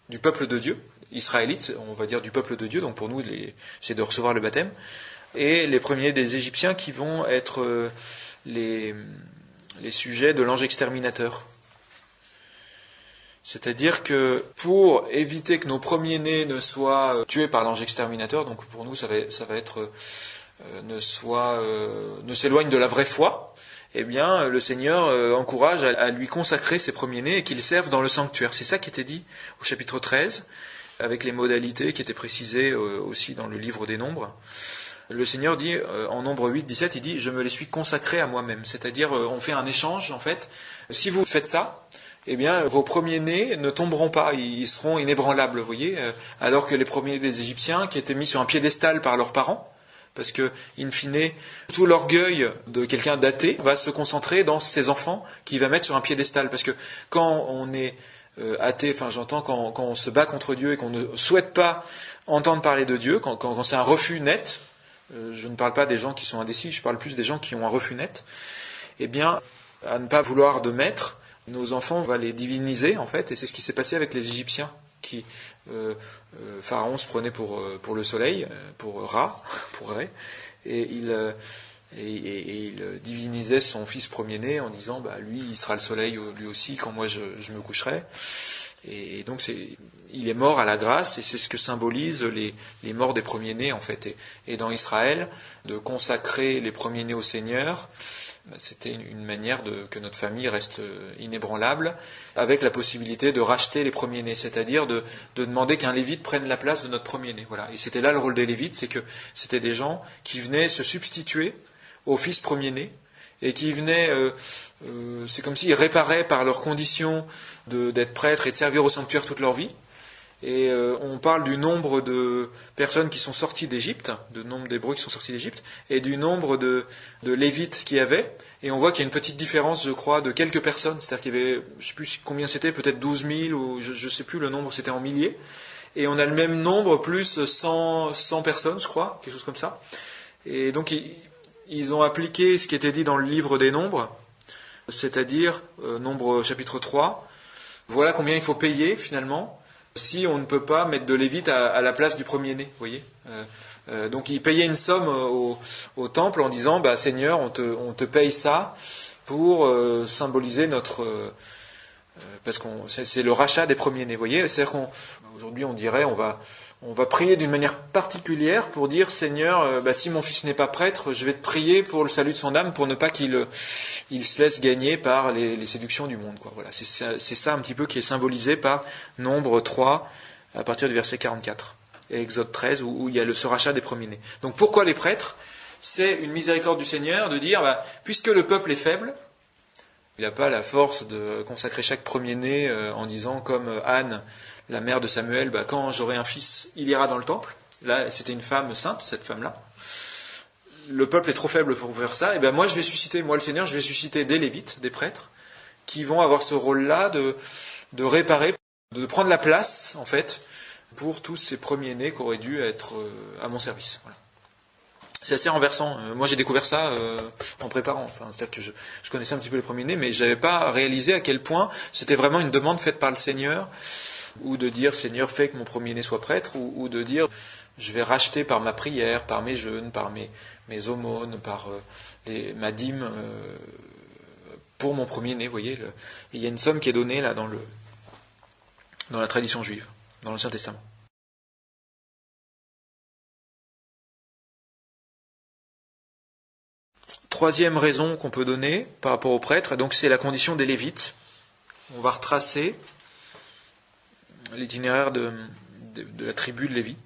S1: du peuple de Dieu, israélites, on va dire du peuple de Dieu, donc pour nous c'est de recevoir le baptême, et les premiers des Égyptiens qui vont être les sujets de l'ange exterminateur. C'est-à-dire que pour éviter que nos premiers-nés ne soient tués par l'ange exterminateur, donc pour nous ça va être ne s'éloigne de la vraie foi, eh bien le Seigneur encourage à lui consacrer ses premiers-nés et qu'ils servent dans le sanctuaire. C'est ça qui était dit au chapitre 13, avec les modalités qui étaient précisées aussi dans le livre des Nombres. Le Seigneur dit, en Nombre 8, 17, il dit « Je me les suis consacrés à moi-même ». C'est-à-dire, on fait un échange, en fait. Si vous faites ça, eh bien, vos premiers-nés ne tomberont pas, ils seront inébranlables, vous voyez, alors que les premiers-nés des Égyptiens, qui étaient mis sur un piédestal par leurs parents, parce que, in fine, tout l'orgueil de quelqu'un d'athée va se concentrer dans ses enfants qu'il va mettre sur un piédestal. Parce que quand on est athée, enfin j'entends quand on se bat contre Dieu et qu'on ne souhaite pas entendre parler de Dieu, quand c'est un refus net, je ne parle pas des gens qui sont indécis, je parle plus des gens qui ont un refus net, eh bien, à ne pas vouloir de maître, nos enfants, on va les diviniser en fait, et c'est ce qui s'est passé avec les Égyptiens, qui Pharaon se prenait pour le soleil, pour Ra, pour Ré, et il divinisait son fils premier-né en disant lui il sera le soleil lui aussi quand moi je me coucherai. Et donc il est mort à la grâce, et c'est ce que symbolisent les morts des premiers-nés en fait. Et dans Israël, de consacrer les premiers-nés au Seigneur, c'était une manière que notre famille reste inébranlable, avec la possibilité de racheter les premiers-nés, c'est-à-dire de demander qu'un lévite prenne la place de notre premier-né. Voilà. Et c'était là le rôle des lévites, c'est que c'était des gens qui venaient se substituer aux fils premiers-nés, et qui venaient, c'est comme s'ils réparaient par leurs conditions d'être prêtres et de servir au sanctuaire toute leur vie. Et on parle du nombre de personnes qui sont sorties d'Égypte, du nombre d'Hébreux qui sont sortis d'Égypte, et du nombre de Lévites qu'il y avait. Et on voit qu'il y a une petite différence, je crois, de quelques personnes. C'est-à-dire qu'il y avait, je ne sais plus combien c'était, peut-être 12 000, ou je ne sais plus le nombre, c'était en milliers. Et on a le même nombre, plus 100 personnes, je crois, quelque chose comme ça. Et donc ils ont appliqué ce qui était dit dans le livre des Nombres, c'est-à-dire, Nombre chapitre 3, voilà combien il faut payer finalement, si on ne peut pas mettre de Lévite à la place du premier-né, vous voyez. Donc ils payaient une somme au temple en disant, Seigneur, on te paye ça pour symboliser notre... parce que c'est le rachat des premiers-nés, vous voyez. C'est-à-dire qu'aujourd'hui on dirait, on va prier d'une manière particulière pour dire, Seigneur, si mon fils n'est pas prêtre, je vais te prier pour le salut de son âme, pour ne pas qu'il se laisse gagner par les séductions du monde, quoi. Voilà, c'est ça un petit peu qui est symbolisé par Nombre 3, à partir du verset 44, et Exode 13, où il y a ce rachat des premiers-nés. Donc pourquoi les prêtres ? C'est une miséricorde du Seigneur de dire, puisque le peuple est faible, il n'a pas la force de consacrer chaque premier-né en disant, comme Anne, la mère de Samuel, quand j'aurai un fils, il ira dans le temple. Là, c'était une femme sainte, cette femme-là. Le peuple est trop faible pour faire ça. Et moi, le Seigneur, je vais susciter des Lévites, des prêtres, qui vont avoir ce rôle-là de réparer, de prendre la place, en fait, pour tous ces premiers-nés qui auraient dû être à mon service. Voilà. C'est assez renversant. Moi, j'ai découvert ça en préparant. Enfin, c'est-à-dire que je connaissais un petit peu les premiers-nés, mais j'avais pas réalisé à quel point c'était vraiment une demande faite par le Seigneur, ou de dire Seigneur, fais que mon premier-né soit prêtre, ou de dire je vais racheter par ma prière, par mes jeûnes, par mes aumônes, par ma dîme pour mon premier-né. Vous voyez, il y a une somme qui est donnée là dans la tradition juive, dans l'Ancien Testament. Troisième raison qu'on peut donner par rapport aux prêtres, donc c'est la condition des Lévites. On va retracer l'itinéraire de la tribu de Lévi.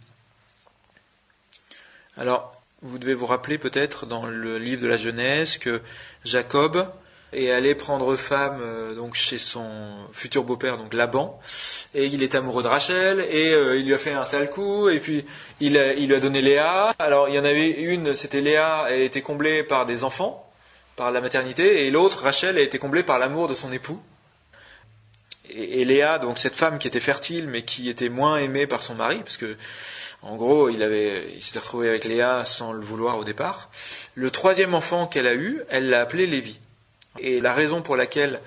S1: Alors, vous devez vous rappeler peut-être dans le livre de la Genèse que Jacob est allé prendre femme donc chez son futur beau-père, donc Laban, et il est amoureux de Rachel, et il lui a fait un sale coup, et puis il lui a donné Léa. Alors il y en avait une, c'était Léa, elle a été comblée par des enfants, par la maternité, et l'autre, Rachel, a été comblée par l'amour de son époux. Et Léa, donc cette femme qui était fertile, mais qui était moins aimée par son mari, parce que en gros, il s'était retrouvé avec Léa sans le vouloir au départ. Le troisième enfant qu'elle a eu, elle l'a appelé Lévi. Et la raison pour laquelle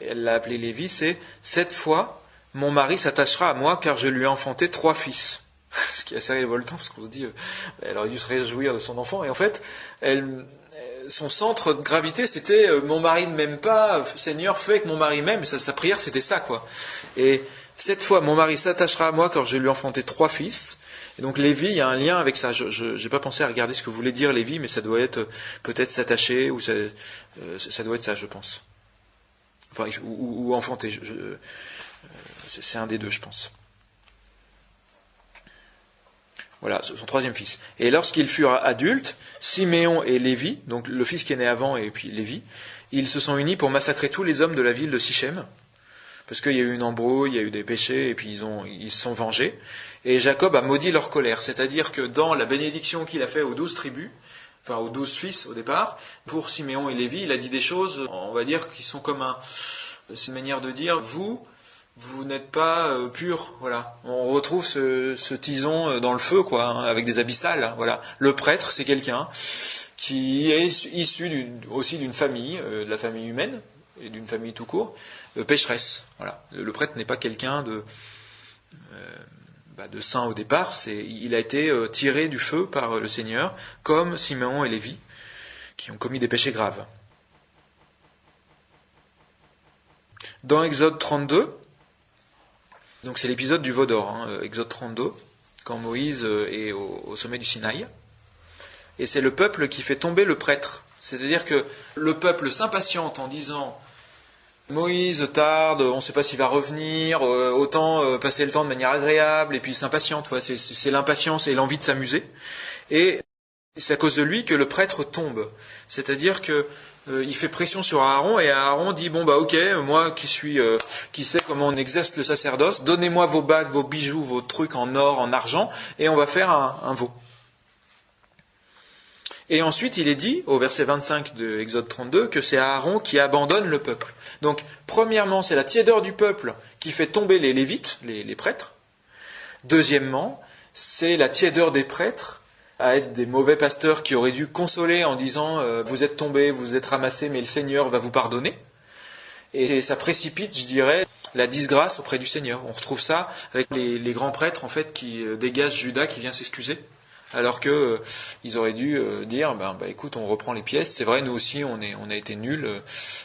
S1: elle l'a appelé Lévi, c'est « Cette fois, mon mari s'attachera à moi, car je lui ai enfanté 3 fils. » Ce qui est assez révoltant, parce qu'on se dit elle aurait dû se réjouir de son enfant. Et en fait, son centre de gravité, c'était « Mon mari ne m'aime pas, Seigneur, fais que mon mari m'aime. » Et sa prière, c'était ça, quoi. Et cette fois, mon mari s'attachera à moi, car je lui ai enfanté 3 fils. Et donc Lévi, il y a un lien avec ça. Je n'ai pas pensé à regarder ce que voulait dire Lévi, mais ça doit être peut-être s'attacher, ou ça doit être ça, je pense. Enfin, ou enfanter. C'est un des deux, je pense. Voilà, son troisième fils. Et lorsqu'ils furent adultes, Siméon et Lévi, donc le fils qui est né avant et puis Lévi, ils se sont unis pour massacrer tous les hommes de la ville de Sichem. Parce qu'il y a eu une embrouille, il y a eu des péchés, et puis ils se sont vengés. Et Jacob a maudit leur colère. C'est-à-dire que dans la bénédiction qu'il a fait aux 12 tribus, enfin aux 12 fils au départ, pour Siméon et Lévi, il a dit des choses, on va dire, qui sont comme c'est une manière de dire, vous n'êtes pas purs, voilà. On retrouve ce tison dans le feu, quoi, hein, avec des abyssales, hein, voilà. Le prêtre, c'est quelqu'un qui est issu aussi d'une famille, de la famille humaine, et d'une famille tout court, pécheresse. Voilà. Le prêtre n'est pas quelqu'un de saint au départ, il a été tiré du feu par le Seigneur, comme Siméon et Lévi, qui ont commis des péchés graves. Dans Exode 32, donc c'est l'épisode du veau d'or, hein, Exode 32, quand Moïse est au sommet du Sinaï, et c'est le peuple qui fait tomber le prêtre. C'est-à-dire que le peuple s'impatiente en disant Moïse tarde, on ne sait pas s'il va revenir, autant passer le temps de manière agréable, et puis il s'impatiente, c'est l'impatience et l'envie de s'amuser. Et c'est à cause de lui que le prêtre tombe. C'est-à-dire que il fait pression sur Aaron, et Aaron dit bon bah ok, moi qui sais comment on exerce le sacerdoce, donnez-moi vos bagues, vos bijoux, vos trucs en or, en argent, et on va faire un veau. Et ensuite, il est dit, au verset 25 de Exode 32, que c'est Aaron qui abandonne le peuple. Donc, premièrement, c'est la tiédeur du peuple qui fait tomber les Lévites, les prêtres. Deuxièmement, c'est la tiédeur des prêtres à être des mauvais pasteurs qui auraient dû consoler en disant vous êtes tombés, vous êtes ramassés, mais le Seigneur va vous pardonner. Et ça précipite, je dirais, la disgrâce auprès du Seigneur. On retrouve ça avec les grands prêtres, en fait, qui dégagent Judas qui vient s'excuser. Alors que ils auraient dû dire écoute, on reprend les pièces, c'est vrai, nous aussi on a été nuls,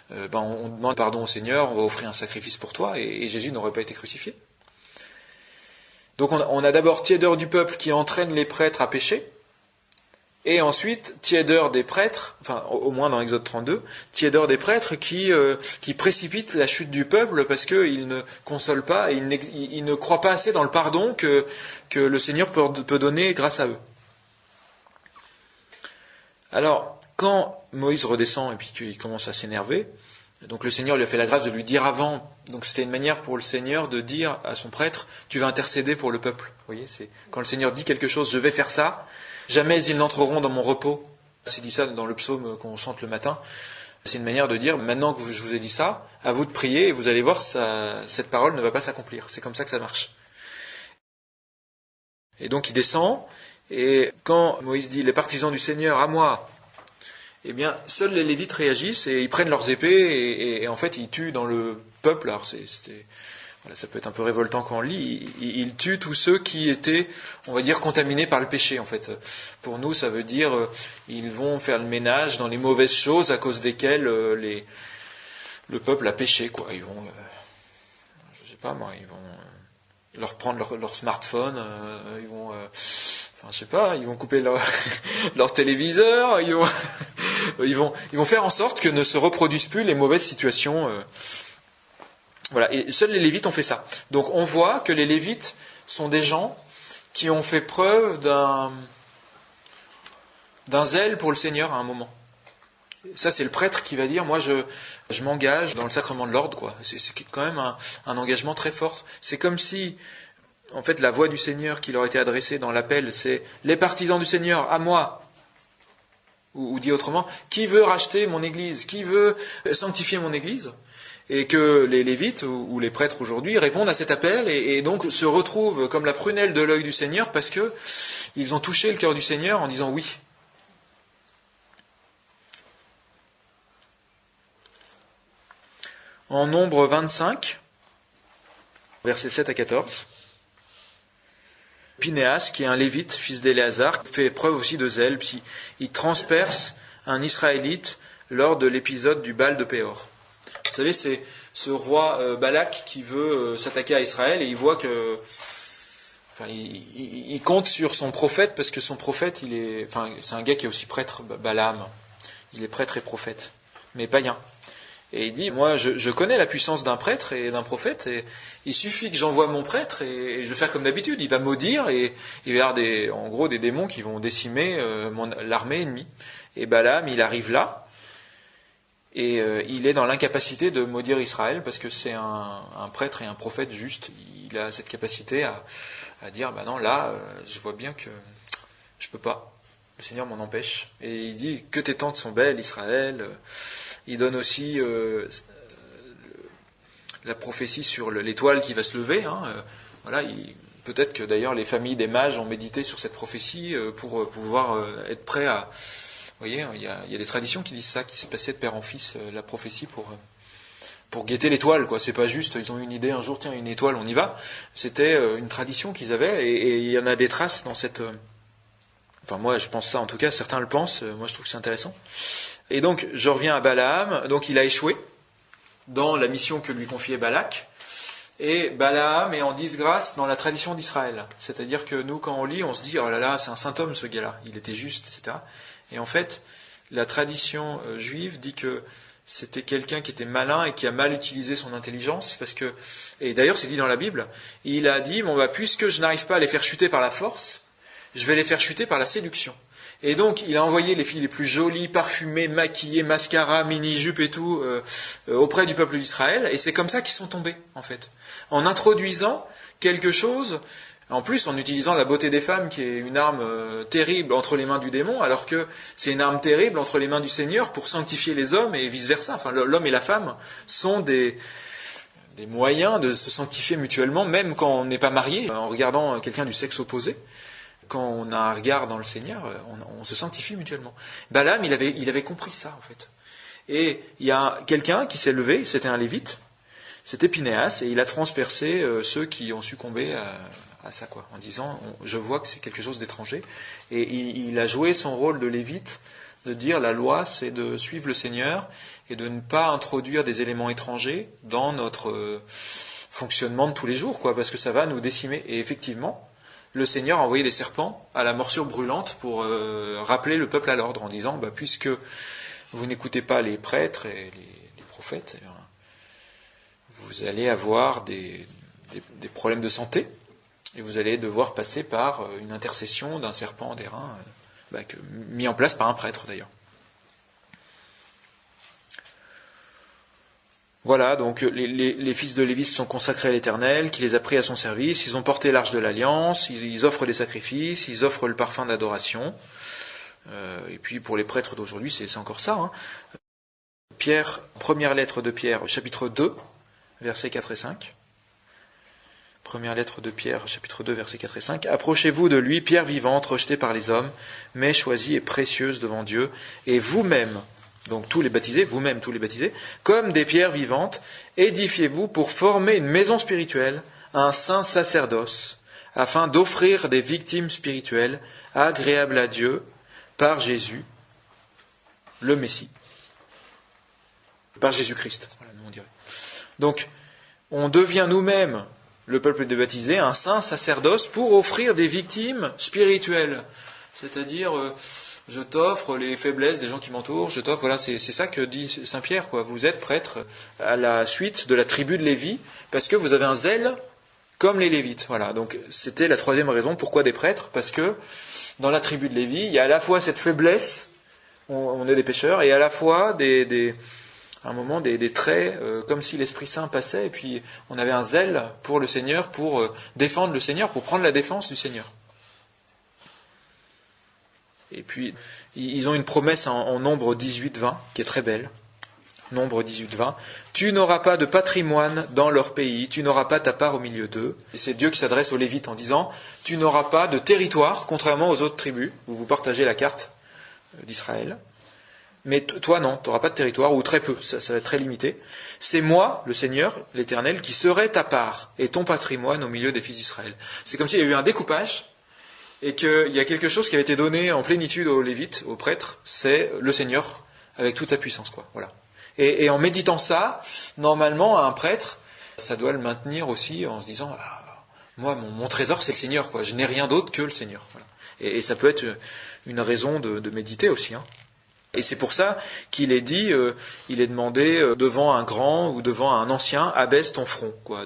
S1: on demande pardon au Seigneur, on va offrir un sacrifice pour toi, et Jésus n'aurait pas été crucifié. Donc on a d'abord tiédeur du peuple qui entraîne les prêtres à pécher, et ensuite tiédeur des prêtres, enfin au moins dans Exode 32, tiédeur des prêtres qui précipite la chute du peuple parce qu'ils ne consolent pas, et ils ne croient pas assez dans le pardon que le Seigneur peut donner grâce à eux. Alors, quand Moïse redescend et puis qu'il commence à s'énerver, donc le Seigneur lui a fait la grâce de lui dire avant, donc c'était une manière pour le Seigneur de dire à son prêtre, tu vas intercéder pour le peuple. Vous voyez, c'est quand le Seigneur dit quelque chose, je vais faire ça, jamais ils n'entreront dans mon repos. C'est dit ça dans le psaume qu'on chante le matin. C'est une manière de dire, maintenant que je vous ai dit ça, à vous de prier, et vous allez voir, cette parole ne va pas s'accomplir. C'est comme ça que ça marche. Et donc il descend, Et quand Moïse dit « les partisans du Seigneur, à moi », eh bien, seuls les Lévites réagissent et ils prennent leurs épées et en fait, ils tuent dans le peuple. Alors, voilà, ça peut être un peu révoltant quand on lit. Ils tuent tous ceux qui étaient, on va dire, contaminés par le péché, en fait. Pour nous, ça veut dire ils vont faire le ménage dans les mauvaises choses à cause desquelles le peuple a péché, quoi. Ils vont, je sais pas moi, ils vont leur prendre leur smartphone, ils vont, enfin, je sais pas, ils vont couper leur téléviseur, ils vont faire en sorte que ne se reproduisent plus les mauvaises situations. Voilà, et seuls les Lévites ont fait ça. Donc on voit que les Lévites sont des gens qui ont fait preuve d'un zèle pour le Seigneur à un moment. Ça, c'est le prêtre qui va dire, moi je m'engage dans le sacrement de l'ordre, quoi. C'est quand même un engagement très fort. C'est comme si, en fait, la voix du Seigneur qui leur était adressée dans l'appel, c'est les partisans du Seigneur, à moi. Ou dit autrement, qui veut racheter mon église, qui veut sanctifier mon église? Et que les Lévites ou les prêtres aujourd'hui répondent à cet appel et donc se retrouvent comme la prunelle de l'œil du Seigneur parce que ils ont touché le cœur du Seigneur en disant oui. En Nombre 25, versets 7 à 14, Pinéas, qui est un Lévite, fils d'Éléazar, fait preuve aussi de zèle. Il transperce un Israélite lors de l'épisode du Baal de Péor. Vous savez, c'est ce roi Balak qui veut s'attaquer à Israël et il voit que, enfin, il compte sur son prophète parce que son prophète, c'est un gars qui est aussi prêtre, Balaam. Il est prêtre et prophète, mais païen. Et il dit, moi, je connais la puissance d'un prêtre et d'un prophète, et il suffit que j'envoie mon prêtre et je vais faire comme d'habitude. Il va maudire et il va y avoir en gros des démons qui vont décimer l'armée ennemie. Et Balaam, il arrive là. Et il est dans l'incapacité de maudire Israël parce que c'est un prêtre et un prophète juste. Il a cette capacité à dire, bah non, là, je vois bien que je peux pas. Le Seigneur m'en empêche. Et il dit que tes tentes sont belles, Israël. Il donne aussi la prophétie sur l'étoile qui va se lever. Voilà, peut-être que d'ailleurs les familles des mages ont médité sur cette prophétie pour pouvoir être prêts à... Vous voyez, il y a des traditions qui disent ça, qui se passaient de père en fils, la prophétie pour guetter l'étoile, quoi. C'est pas juste, ils ont eu une idée un jour, tiens, une étoile, on y va. C'était une tradition qu'ils avaient, et il y en a des traces dans cette... Enfin, moi, je pense ça, en tout cas, certains le pensent, moi je trouve que c'est intéressant. Et donc, je reviens à Balaam, donc il a échoué dans la mission que lui confiait Balak, et Balaam est en disgrâce dans la tradition d'Israël. C'est-à-dire que nous, quand on lit, on se dit, oh là là, c'est un saint homme ce gars-là, il était juste, etc. Et en fait, la tradition juive dit que c'était quelqu'un qui était malin et qui a mal utilisé son intelligence, parce que, et d'ailleurs c'est dit dans la Bible, il a dit, bon bah puisque je n'arrive pas à les faire chuter par la force, je vais les faire chuter par la séduction. Et donc il a envoyé les filles les plus jolies, parfumées, maquillées, mascara, mini-jupe et tout, auprès du peuple d'Israël, et c'est comme ça qu'ils sont tombés, en fait. En introduisant quelque chose... En plus, en utilisant la beauté des femmes, qui est une arme terrible entre les mains du démon, alors que c'est une arme terrible entre les mains du Seigneur pour sanctifier les hommes et vice-versa. Enfin, l'homme et la femme sont des moyens de se sanctifier mutuellement, même quand on n'est pas marié, en regardant quelqu'un du sexe opposé. Quand on a un regard dans le Seigneur, on se sanctifie mutuellement. Balaam, il avait compris ça, en fait. Et il y a quelqu'un qui s'est levé, c'était un Lévite, c'était Pinéas, et il a transpercé ceux qui ont succombé à ça, quoi, en disant, je vois que c'est quelque chose d'étranger, et il a joué son rôle de Lévite, de dire la loi c'est de suivre le Seigneur, et de ne pas introduire des éléments étrangers dans notre fonctionnement de tous les jours, quoi, parce que ça va nous décimer. Et effectivement, le Seigneur a envoyé des serpents à la morsure brûlante pour rappeler le peuple à l'ordre, en disant, bah, puisque vous n'écoutez pas les prêtres et les prophètes, eh bien, vous allez avoir des problèmes de santé, et vous allez devoir passer par une intercession d'un serpent d'airain, mis en place par un prêtre d'ailleurs. Voilà, donc les fils de Lévi sont consacrés à l'Éternel, qui les a pris à son service, ils ont porté l'arche de l'Alliance, ils offrent des sacrifices, ils offrent le parfum d'adoration. Et puis pour les prêtres d'aujourd'hui, c'est encore ça. Pierre, première lettre de Pierre, chapitre 2, versets 4 et 5. Première lettre de Pierre, chapitre 2, versets 4 et 5. « Approchez-vous de lui, pierre vivante, rejetée par les hommes, mais choisie et précieuse devant Dieu, et vous-même, donc tous les baptisés, vous-même tous les baptisés, comme des pierres vivantes, édifiez-vous pour former une maison spirituelle, un saint sacerdoce, afin d'offrir des victimes spirituelles agréables à Dieu par Jésus, le Messie. » Par Jésus-Christ, voilà, nous on dirait. Donc, on devient nous-mêmes, le peuple des baptisés, un saint sacerdoce pour offrir des victimes spirituelles. C'est-à-dire, je t'offre les faiblesses des gens qui m'entourent, je t'offre, voilà, c'est ça que dit Saint Pierre, quoi. Vous êtes prêtre à la suite de la tribu de Lévi, parce que vous avez un zèle comme les Lévites. Voilà, donc c'était la troisième raison, pourquoi des prêtres, parce que dans la tribu de Lévi, il y a à la fois cette faiblesse, on est des pécheurs, et à la fois à un moment des traits, comme si l'Esprit Saint passait, et puis on avait un zèle pour le Seigneur, pour défendre le Seigneur, pour prendre la défense du Seigneur. Et puis, ils ont une promesse en Nombre 18-20, qui est très belle. Nombre 18-20. « Tu n'auras pas de patrimoine dans leur pays, tu n'auras pas ta part au milieu d'eux. » Et c'est Dieu qui s'adresse aux Lévites en disant « Tu n'auras pas de territoire, contrairement aux autres tribus, où vous partagez la carte d'Israël. » Mais toi, non, tu n'auras pas de territoire, ou très peu, ça va être très limité. C'est moi, le Seigneur, l'Éternel, qui serai ta part et ton patrimoine au milieu des fils d'Israël. C'est comme s'il y a eu un découpage, et qu'il y a quelque chose qui avait été donné en plénitude aux Lévites, aux prêtres, c'est le Seigneur, avec toute sa puissance, quoi. Voilà. Et en méditant ça, normalement, un prêtre, ça doit le maintenir aussi en se disant, moi, mon trésor, c'est le Seigneur, quoi. Je n'ai rien d'autre que le Seigneur. Voilà. Et ça peut être une raison de méditer aussi, hein. Et c'est pour ça qu'il est dit, il est demandé devant un grand ou devant un ancien, abaisse ton front. Quoi.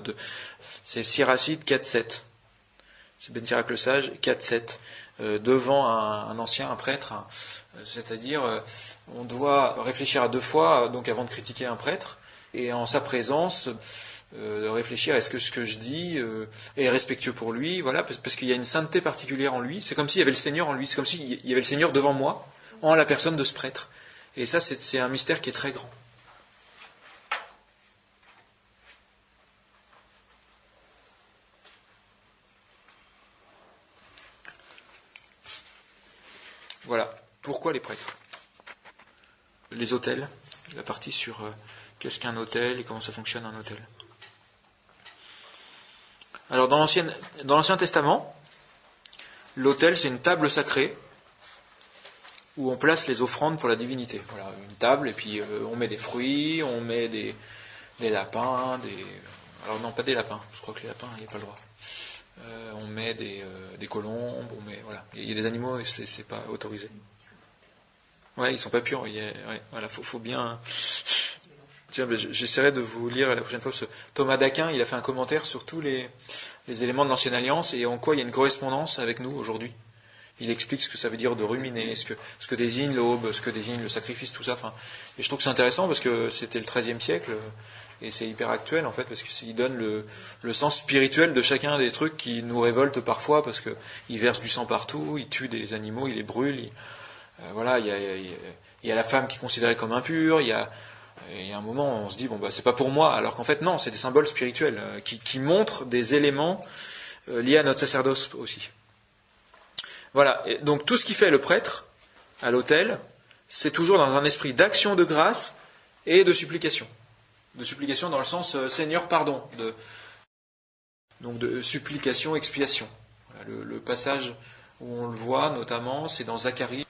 S1: C'est Siracide 4.7. C'est Ben Sirac le Sage 4.7. Devant un ancien, un prêtre, c'est-à-dire on doit réfléchir à deux fois donc avant de critiquer un prêtre, et en sa présence réfléchir est-ce que ce que je dis est respectueux pour lui, voilà, parce qu'il y a une sainteté particulière en lui. C'est comme s'il y avait le Seigneur en lui, c'est comme s'il y avait le Seigneur devant moi, en la personne de ce prêtre. Et ça, c'est un mystère qui est très grand. Voilà. Pourquoi les prêtres? Les autels, la partie sur qu'est-ce qu'un autel et comment ça fonctionne un autel. Alors, dans l'Ancien Testament, l'autel, c'est une table sacrée où on place les offrandes pour la divinité. Voilà, une table, et puis on met des fruits, on met des lapins, alors non, pas des lapins, je crois que les lapins, il n'y a pas le droit. On met des colombes, voilà. Il y a des animaux, et c'est pas autorisé. Ouais, ils sont pas purs, voilà, faut bien... Tiens, j'essaierai de vous lire la prochaine fois, parce que Thomas d'Aquin, il a fait un commentaire sur tous les éléments de l'Ancienne Alliance, et en quoi il y a une correspondance avec nous aujourd'hui. Il explique ce que ça veut dire de ruminer, ce que désigne l'aube, ce que désigne le sacrifice, tout ça. Enfin, et je trouve que c'est intéressant parce que c'était le XIIIe siècle et c'est hyper actuel en fait, parce qu'il donne le sens spirituel de chacun des trucs qui nous révoltent parfois, parce qu'il verse du sang partout, il tue des animaux, il les brûle. Voilà, il y a la femme qui est considérée comme impure, il y a un moment où on se dit c'est pas pour moi, alors qu'en fait non, c'est des symboles spirituels qui montrent des éléments liés à notre sacerdoce aussi. Voilà, et donc tout ce qui fait le prêtre à l'autel, c'est toujours dans un esprit d'action de grâce et de supplication. De supplication dans le sens Seigneur, pardon. Donc de supplication, expiation. Voilà, le passage où on le voit notamment, c'est dans Zacharie.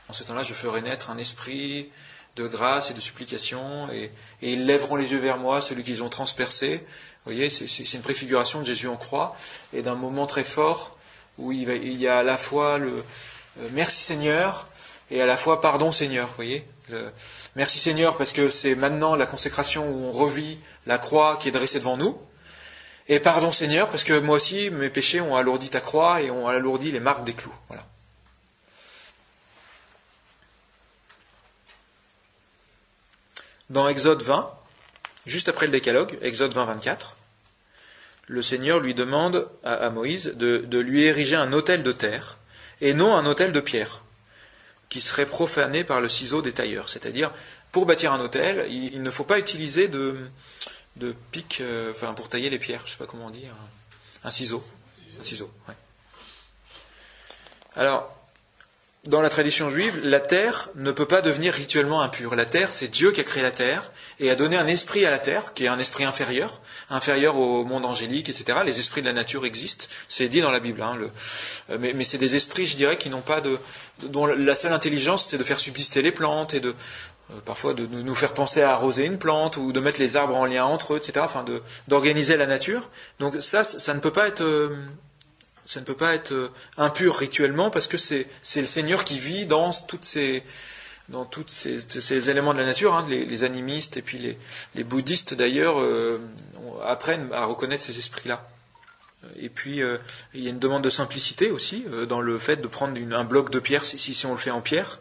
S1: En ce temps-là, je ferai naître un esprit de grâce et de supplication, et ils lèveront les yeux vers moi, celui qu'ils ont transpercé. Vous voyez, c'est une préfiguration de Jésus en croix, et d'un moment très fort où il y a à la fois le merci Seigneur et à la fois pardon Seigneur. Vous voyez, merci Seigneur parce que c'est maintenant la consécration où on revit la croix qui est dressée devant nous. Et pardon Seigneur parce que moi aussi mes péchés ont alourdi ta croix et ont alourdi les marques des clous. Voilà. Dans Exode 20, juste après le décalogue, Exode 20, 24, le Seigneur lui demande à Moïse de lui ériger un autel de terre, et non un autel de pierre, qui serait profané par le ciseau des tailleurs. C'est-à-dire, pour bâtir un autel, il ne faut pas utiliser de pic, pour tailler les pierres, je ne sais pas comment dire, Un ciseau. Un ciseau, ouais. Alors, dans la tradition juive, la terre ne peut pas devenir rituellement impure. La terre, c'est Dieu qui a créé la terre et a donné un esprit à la terre, qui est un esprit inférieur au monde angélique, etc. Les esprits de la nature existent, c'est dit dans la Bible. Mais c'est des esprits, je dirais, qui n'ont pas dont la seule intelligence, c'est de faire subsister les plantes et parfois de nous faire penser à arroser une plante ou de mettre les arbres en lien entre eux, etc. Enfin, d'organiser la nature. Donc ça ne peut pas être impur rituellement parce que c'est le Seigneur qui vit dans tous ces éléments de la nature. Hein. Les animistes et puis les bouddhistes d'ailleurs apprennent à reconnaître ces esprits-là. Et puis il y a une demande de simplicité aussi dans le fait de prendre un bloc de pierre si on le fait en pierre.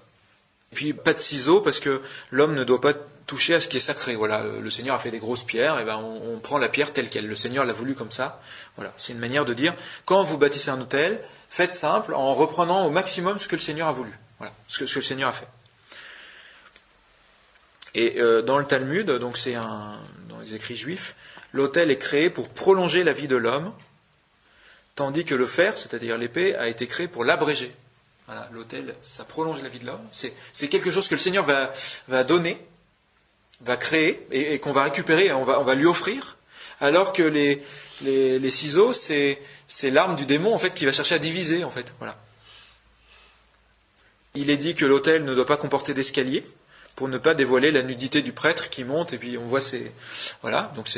S1: Et puis pas de ciseaux parce que l'homme ne doit pas toucher à ce qui est sacré. Voilà, le Seigneur a fait des grosses pierres, et ben on prend la pierre telle quelle. Le Seigneur l'a voulu comme ça. Voilà, c'est une manière de dire quand vous bâtissez un autel, faites simple en reprenant au maximum ce que le Seigneur a voulu. Voilà, ce que le Seigneur a fait. Et dans le Talmud, donc dans les écrits juifs, l'autel est créé pour prolonger la vie de l'homme, tandis que le fer, c'est-à-dire l'épée, a été créé pour l'abréger. Voilà, l'autel, ça prolonge la vie de l'homme. C'est quelque chose que le Seigneur va donner, va créer et qu'on va récupérer, on va lui offrir, alors que les ciseaux, c'est l'arme du démon en fait qui va chercher à diviser en fait. Voilà. Il est dit que l'autel ne doit pas comporter d'escalier pour ne pas dévoiler la nudité du prêtre qui monte et puis on voit voilà, donc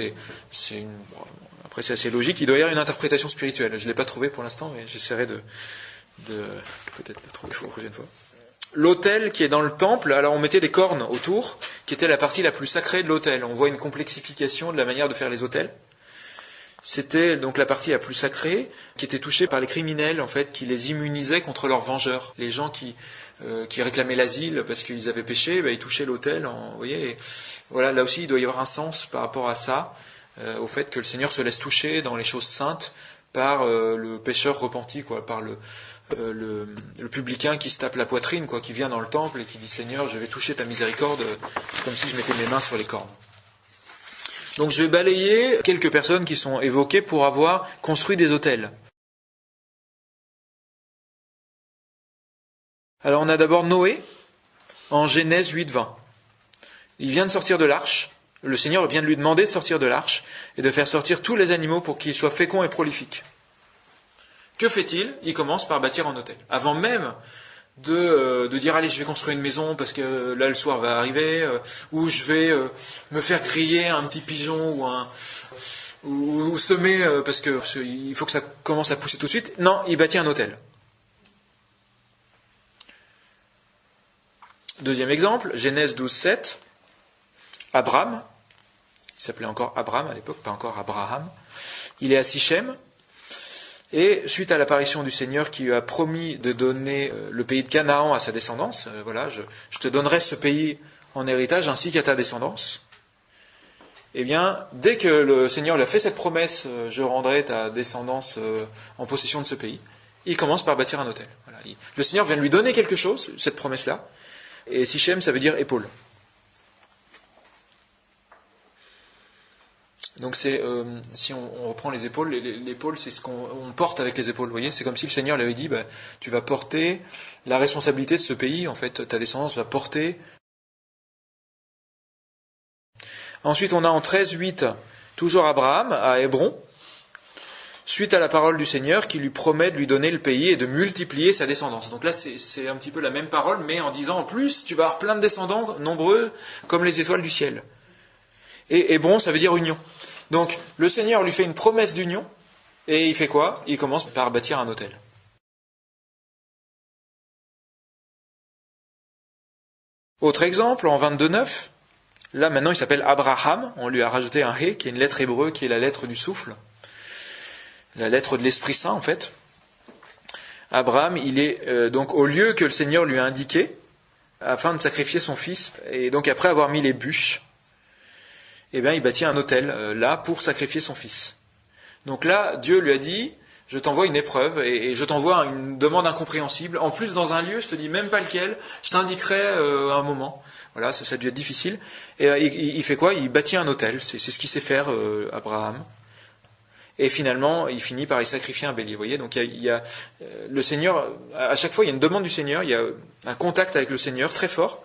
S1: après c'est assez logique. Il doit y avoir une interprétation spirituelle. Je l'ai pas trouvé pour l'instant, mais j'essaierai de peut-être le trouver pour la prochaine fois. L'autel qui est dans le temple, alors on mettait des cornes autour, qui était la partie la plus sacrée de l'autel. On voit une complexification de la manière de faire les autels. C'était donc la partie la plus sacrée, qui était touchée par les criminels, en fait, qui les immunisaient contre leurs vengeurs. Les gens qui réclamaient l'asile parce qu'ils avaient péché, ils touchaient l'autel. Vous voyez, et voilà, là aussi, il doit y avoir un sens par rapport à ça, au fait que le Seigneur se laisse toucher dans les choses saintes par le pécheur repenti, quoi, par le publicain qui se tape la poitrine, quoi, qui vient dans le temple et qui dit Seigneur, je vais toucher ta miséricorde, comme si je mettais mes mains sur les cornes. Donc je vais balayer quelques personnes qui sont évoquées pour avoir construit des autels. Alors on a d'abord Noé, en Genèse 8:20. Il vient de sortir de l'arche, le Seigneur vient de lui demander de sortir de l'arche et de faire sortir tous les animaux pour qu'ils soient féconds et prolifiques. Que fait-il ? Il commence par bâtir un autel. Avant même de dire allez, je vais construire une maison parce que là le soir va arriver, ou je vais me faire griller un petit pigeon ou semer parce que il faut que ça commence à pousser tout de suite. Non, il bâtit un autel. Deuxième exemple, Genèse 12:7. Abraham, il s'appelait encore Abraham à l'époque, pas encore Abraham. Il est à Sichem. Et suite à l'apparition du Seigneur qui lui a promis de donner le pays de Canaan à sa descendance, voilà, je te donnerai ce pays en héritage ainsi qu'à ta descendance. Eh bien, dès que le Seigneur lui a fait cette promesse, je rendrai ta descendance en possession de ce pays, il commence par bâtir un autel. Voilà. Le Seigneur vient de lui donner quelque chose, cette promesse-là, et Sichem, ça veut dire épaule. Donc si on reprend les épaules, l'épaule c'est ce qu'on porte avec les épaules. Vous voyez, c'est comme si le Seigneur lui avait dit, tu vas porter la responsabilité de ce pays. En fait, ta descendance va porter. Ensuite, on a en 13:8 toujours Abraham à Hébron, suite à la parole du Seigneur qui lui promet de lui donner le pays et de multiplier sa descendance. Donc là, c'est un petit peu la même parole, mais en disant en plus, tu vas avoir plein de descendants nombreux comme les étoiles du ciel. Et Hébron, ça veut dire union. Donc, le Seigneur lui fait une promesse d'union, et il fait quoi ? Il commence par bâtir un autel. Autre exemple, en 22:9, là maintenant il s'appelle Abraham, on lui a rajouté un He, qui est une lettre hébreu, qui est la lettre du souffle, la lettre de l'Esprit Saint en fait. Abraham, il est donc au lieu que le Seigneur lui a indiqué, afin de sacrifier son fils, et donc après avoir mis les bûches, eh bien, il bâtit un autel, là, pour sacrifier son fils. Donc là, Dieu lui a dit, je t'envoie une épreuve, et je t'envoie une demande incompréhensible. En plus, dans un lieu, je te dis même pas lequel, je t'indiquerai à un moment. Voilà, ça a dû être difficile. Et il fait quoi ? Il bâtit un autel, c'est ce qu'il sait faire, Abraham. Et finalement, il finit par y sacrifier un bélier. Vous voyez, donc le Seigneur, à chaque fois, il y a une demande du Seigneur, il y a un contact avec le Seigneur très fort.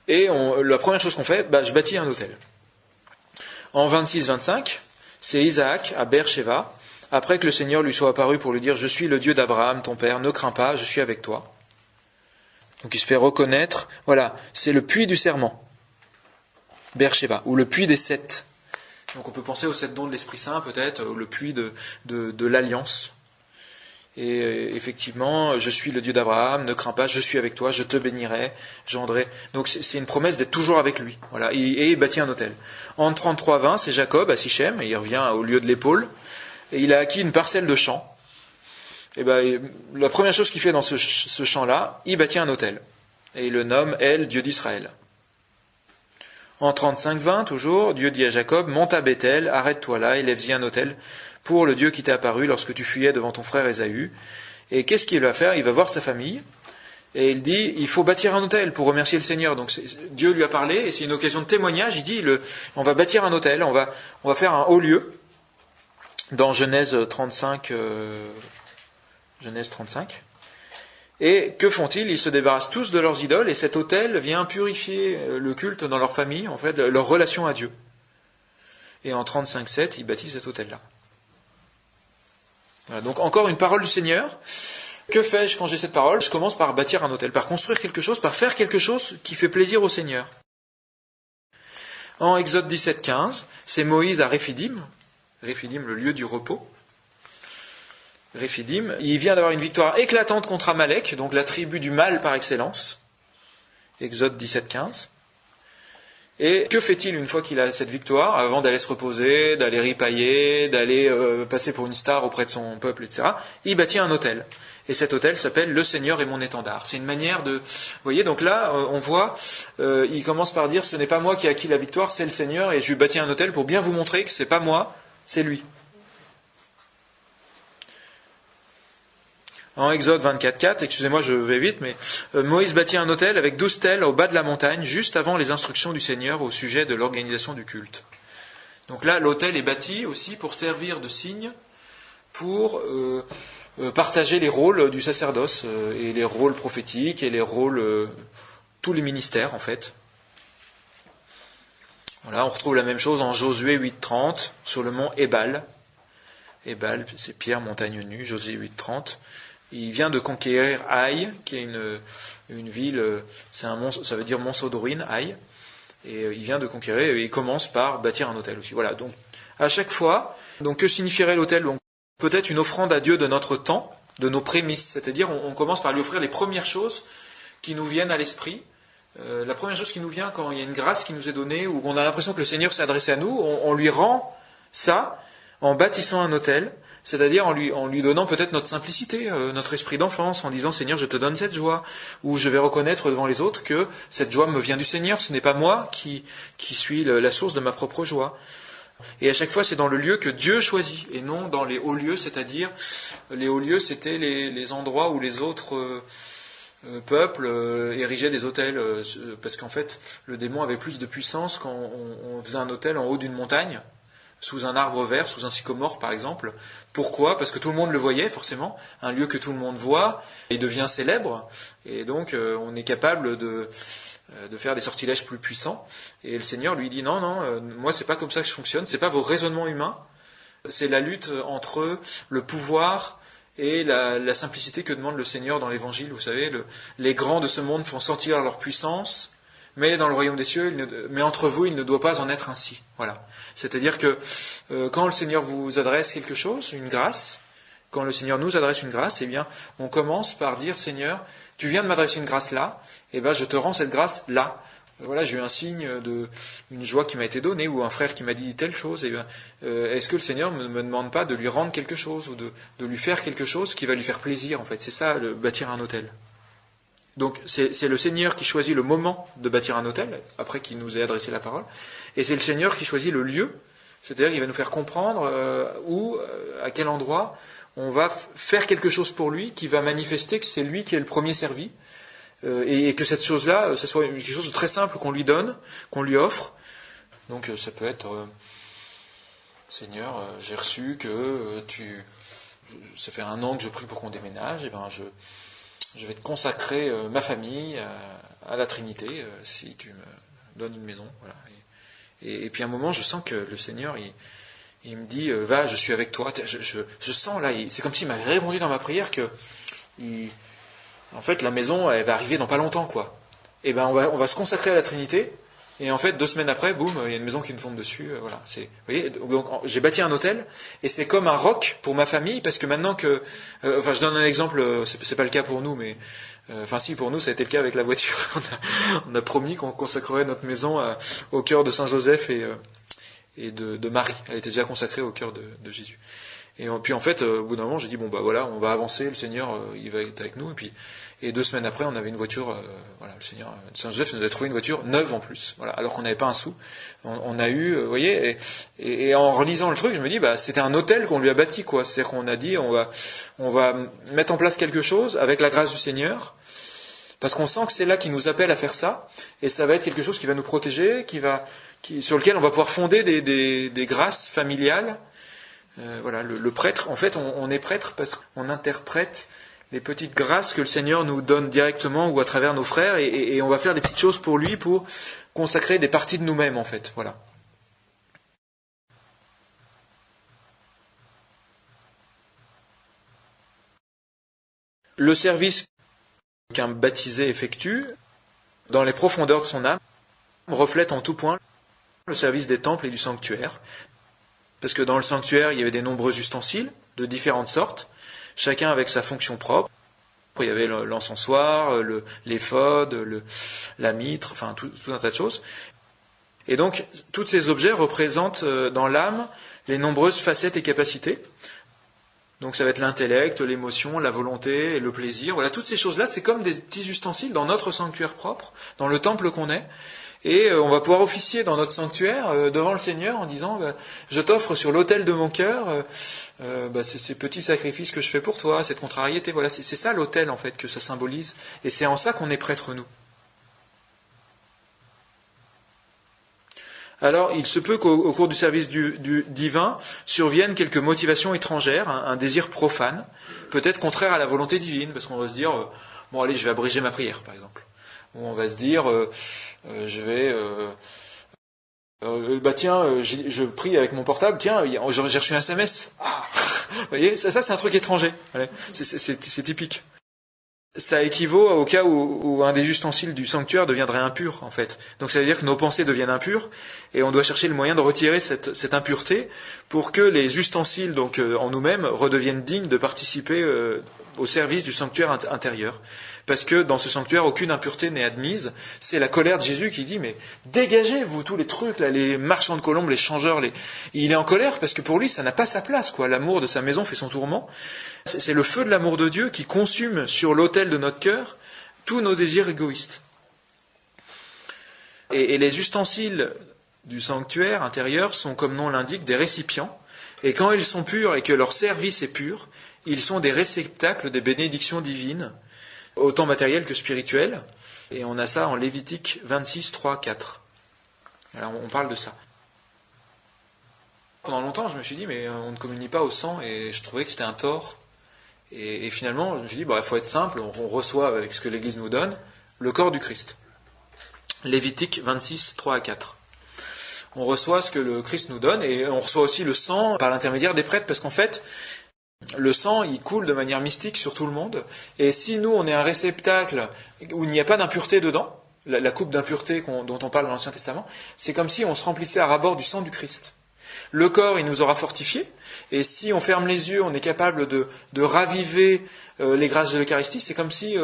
S1: Et la première chose qu'on fait, je bâtis un autel. En 26-25, c'est Isaac à Beer-Sheva, après que le Seigneur lui soit apparu pour lui dire « Je suis le Dieu d'Abraham, ton père, ne crains pas, je suis avec toi ». Donc il se fait reconnaître, voilà, c'est le puits du serment, Beer-Sheva, ou le puits des 7. Donc on peut penser aux 7 dons de l'Esprit Saint peut-être, ou le puits de l'Alliance. Et effectivement, je suis le Dieu d'Abraham, ne crains pas, je suis avec toi, je te bénirai, j'endrai. Donc c'est une promesse d'être toujours avec lui. Voilà, et il bâtit un autel. En 33-20, c'est Jacob à Sichem, et il revient au lieu de l'épaule, et il a acquis une parcelle de champ. Et la première chose qu'il fait dans ce champ-là, il bâtit un autel. Et il le nomme El, Dieu d'Israël. En 35-20, toujours, Dieu dit à Jacob, monte à Bethel, arrête-toi là, et lève-y un autel pour le Dieu qui t'est apparu lorsque tu fuyais devant ton frère Ésaü. Et qu'est-ce qu'il va faire? Il va voir sa famille, et il dit, il faut bâtir un autel pour remercier le Seigneur. Donc Dieu lui a parlé, et c'est une occasion de témoignage, il dit, on va bâtir un autel, on va faire un haut lieu, dans Genèse 35. Et que font-ils? Ils se débarrassent tous de leurs idoles, et cet autel vient purifier le culte dans leur famille, en fait, leur relation à Dieu. Et en 35-7, ils bâtissent cet autel-là. Voilà, donc encore une parole du Seigneur. Que fais-je quand j'ai cette parole? Je commence par bâtir un autel, par construire quelque chose, par faire quelque chose qui fait plaisir au Seigneur. En Exode 17-15, c'est Moïse à Réphidim, le lieu du repos. Réphidim, il vient d'avoir une victoire éclatante contre Amalek, donc la tribu du mal par excellence. Exode 17-15. Et que fait-il une fois qu'il a cette victoire, avant d'aller se reposer, d'aller ripailler, d'aller passer pour une star auprès de son peuple, etc. Il bâtit un autel. Et cet autel s'appelle « Le Seigneur est mon étendard ». C'est une manière de... Vous voyez, donc là, on voit, il commence par dire « Ce n'est pas moi qui ai acquis la victoire, c'est le Seigneur, et je lui bâtis un autel pour bien vous montrer que ce n'est pas moi, c'est lui ». En Exode 24-4, excusez-moi, je vais vite, mais Moïse bâtit un autel avec 12 stèles au bas de la montagne, juste avant les instructions du Seigneur au sujet de l'organisation du culte. Donc là, l'autel est bâti aussi pour servir de signe, pour partager les rôles du sacerdoce, et les rôles prophétiques, et les rôles, tous les ministères en fait. Voilà, on retrouve la même chose en Josué 8-30, sur le mont Ébal. Ébal, c'est Pierre, montagne nue, Josué 8-30. Il vient de conquérir Haï, qui est une ville, ça veut dire Mont Sodorine, Haï, et il vient de conquérir, et il commence par bâtir un autel aussi. Voilà, donc à chaque fois, donc que signifierait l'autel? Donc peut-être une offrande à Dieu de notre temps, de nos prémices, c'est-à-dire on commence par lui offrir les premières choses qui nous viennent à l'esprit. La première chose qui nous vient quand il y a une grâce qui nous est donnée, ou qu'on a l'impression que le Seigneur s'est adressé à nous, on lui rend ça en bâtissant un autel, c'est-à-dire en lui donnant peut-être notre simplicité, notre esprit d'enfance, en disant « Seigneur, je te donne cette joie », ou je vais reconnaître devant les autres que cette joie me vient du Seigneur, ce n'est pas moi qui suis la source de ma propre joie. Et à chaque fois, c'est dans le lieu que Dieu choisit, et non dans les hauts lieux, c'est-à-dire, les hauts lieux, c'était les endroits où les autres peuples érigeaient des autels, parce qu'en fait, le démon avait plus de puissance quand on faisait un autel en haut d'une montagne, sous un arbre vert, sous un sycomore par exemple. Pourquoi? Parce que tout le monde le voyait forcément, un lieu que tout le monde voit, il devient célèbre, et donc on est capable de faire des sortilèges plus puissants. Et le Seigneur lui dit non, moi c'est pas comme ça que je fonctionne, c'est pas vos raisonnements humains, c'est la lutte entre le pouvoir et la simplicité que demande le Seigneur dans l'Évangile. Vous savez, les grands de ce monde font sortir leur puissance, mais dans le royaume des cieux, mais entre vous, il ne doit pas en être ainsi. Voilà. C'est-à-dire que quand le Seigneur vous adresse quelque chose, une grâce, quand le Seigneur nous adresse une grâce, eh bien, on commence par dire, Seigneur, tu viens de m'adresser une grâce là, et ben je te rends cette grâce là. Voilà, j'ai eu un signe une joie qui m'a été donnée, ou un frère qui m'a dit telle chose, et bien, est-ce que le Seigneur ne me demande pas de lui rendre quelque chose, ou de lui faire quelque chose qui va lui faire plaisir, en fait. C'est ça, bâtir un autel. Donc c'est le Seigneur qui choisit le moment de bâtir un autel, après qu'il nous ait adressé la parole, et c'est le Seigneur qui choisit le lieu, c'est-à-dire qu'il va nous faire comprendre à quel endroit on va faire quelque chose pour lui, qui va manifester que c'est lui qui est le premier servi, et que cette chose-là, ce soit quelque chose de très simple qu'on lui donne, qu'on lui offre. Donc ça peut être Seigneur, j'ai reçu que ça fait 1 an que je prie pour qu'on déménage, et ben je vais te consacrer ma famille à la Trinité, si tu me donnes une maison. Voilà. Et puis à un moment, je sens que le Seigneur, il me dit, va, je suis avec toi. Je sens là, c'est comme s'il m'avait répondu dans ma prière que, en fait, la maison, elle va arriver dans pas longtemps, quoi. Et ben, on va se consacrer à la Trinité. Et en fait, 2 semaines après, boum, il y a une maison qui nous tombe dessus. Voilà. Vous voyez, donc j'ai bâti un hôtel, et c'est comme un roc pour ma famille, parce que maintenant que, enfin, je donne un exemple, c'est pas le cas pour nous, mais, enfin, si, pour nous, ça a été le cas avec la voiture. On a promis qu'on consacrerait notre maison au cœur de Saint Joseph et de Marie. Elle était déjà consacrée au cœur de Jésus. Et puis en fait, au bout d'un moment, j'ai dit bon bah voilà, on va avancer, le Seigneur, il va être avec nous. Et 2 semaines après, on avait une voiture. Voilà, le Seigneur, Saint Joseph nous a trouvé une voiture neuve en plus. Voilà, alors qu'on n'avait pas un sou. On a eu, vous voyez, et en relisant le truc, je me dis bah c'était un hôtel qu'on lui a bâti, quoi. C'est-à-dire qu'on a dit on va mettre en place quelque chose avec la grâce du Seigneur. Parce qu'on sent que c'est là qu'il nous appelle à faire ça, et ça va être quelque chose qui va nous protéger, sur lequel on va pouvoir fonder des grâces familiales. Voilà, le prêtre, en fait, on est prêtre parce qu'on interprète les petites grâces que le Seigneur nous donne directement ou à travers nos frères, et on va faire des petites choses pour lui, pour consacrer des parties de nous-mêmes, en fait. Voilà. Le service qu'un baptisé effectue, dans les profondeurs de son âme, reflète en tout point le service des temples et du sanctuaire. Parce que dans le sanctuaire, il y avait des nombreux ustensiles de différentes sortes, chacun avec sa fonction propre. Il y avait l'encensoir, l'éphod, la mitre, enfin tout un tas de choses. Et donc, tous ces objets représentent dans l'âme les nombreuses facettes et capacités. Donc ça va être l'intellect, l'émotion, la volonté, le plaisir. Voilà, toutes ces choses-là, c'est comme des petits ustensiles dans notre sanctuaire propre, dans le temple qu'on est. Et on va pouvoir officier dans notre sanctuaire devant le Seigneur en disant je t'offre sur l'autel de mon cœur ces petits sacrifices que je fais pour toi, cette contrariété. Voilà, c'est ça l'autel en fait que ça symbolise. Et c'est en ça qu'on est prêtre nous. Alors, il se peut qu'au cours du service du divin surviennent quelques motivations étrangères, un désir profane, peut-être contraire à la volonté divine, parce qu'on va se dire bon allez, je vais abréger ma prière, par exemple. Ou on va se dire je vais je prie avec mon portable, tiens, j'ai reçu un SMS. Ah vous voyez, ça c'est un truc étranger. Voilà. C'est typique. Ça équivaut au cas où un des ustensiles du sanctuaire deviendrait impur, en fait. Donc ça veut dire que nos pensées deviennent impures, et on doit chercher le moyen de retirer cette impureté pour que les ustensiles, donc en nous-mêmes, redeviennent dignes de participer au service du sanctuaire intérieur. Parce que dans ce sanctuaire, aucune impureté n'est admise. C'est la colère de Jésus qui dit, mais dégagez, vous, tous les trucs, là, les marchands de colombes, les changeurs, Il est en colère parce que pour lui, ça n'a pas sa place, quoi. L'amour de sa maison fait son tourment. C'est le feu de l'amour de Dieu qui consume sur l'autel de notre cœur tous nos désirs égoïstes. Et les ustensiles du sanctuaire intérieur sont, comme nom l'indique, des récipients. Et quand ils sont purs et que leur service est pur, ils sont des réceptacles des bénédictions divines, autant matérielles que spirituelles. Et on a ça en Lévitique 26, 3, 4. Alors on parle de ça. Pendant longtemps, je me suis dit, mais on ne communie pas au sang, et je trouvais que c'était un tort. Et finalement, je me suis dit, il faut être simple, on reçoit avec ce que l'Église nous donne, le corps du Christ. Lévitique 26, 3 à 4. On reçoit ce que le Christ nous donne, et on reçoit aussi le sang par l'intermédiaire des prêtres, parce qu'en fait, le sang, il coule de manière mystique sur tout le monde, et si nous, on est un réceptacle où il n'y a pas d'impureté dedans, la coupe d'impureté dont on parle dans l'Ancien Testament, c'est comme si on se remplissait à ras-bord du sang du Christ. Le corps, il nous aura fortifiés, et si on ferme les yeux, on est capable de raviver les grâces de l'Eucharistie. C'est comme si,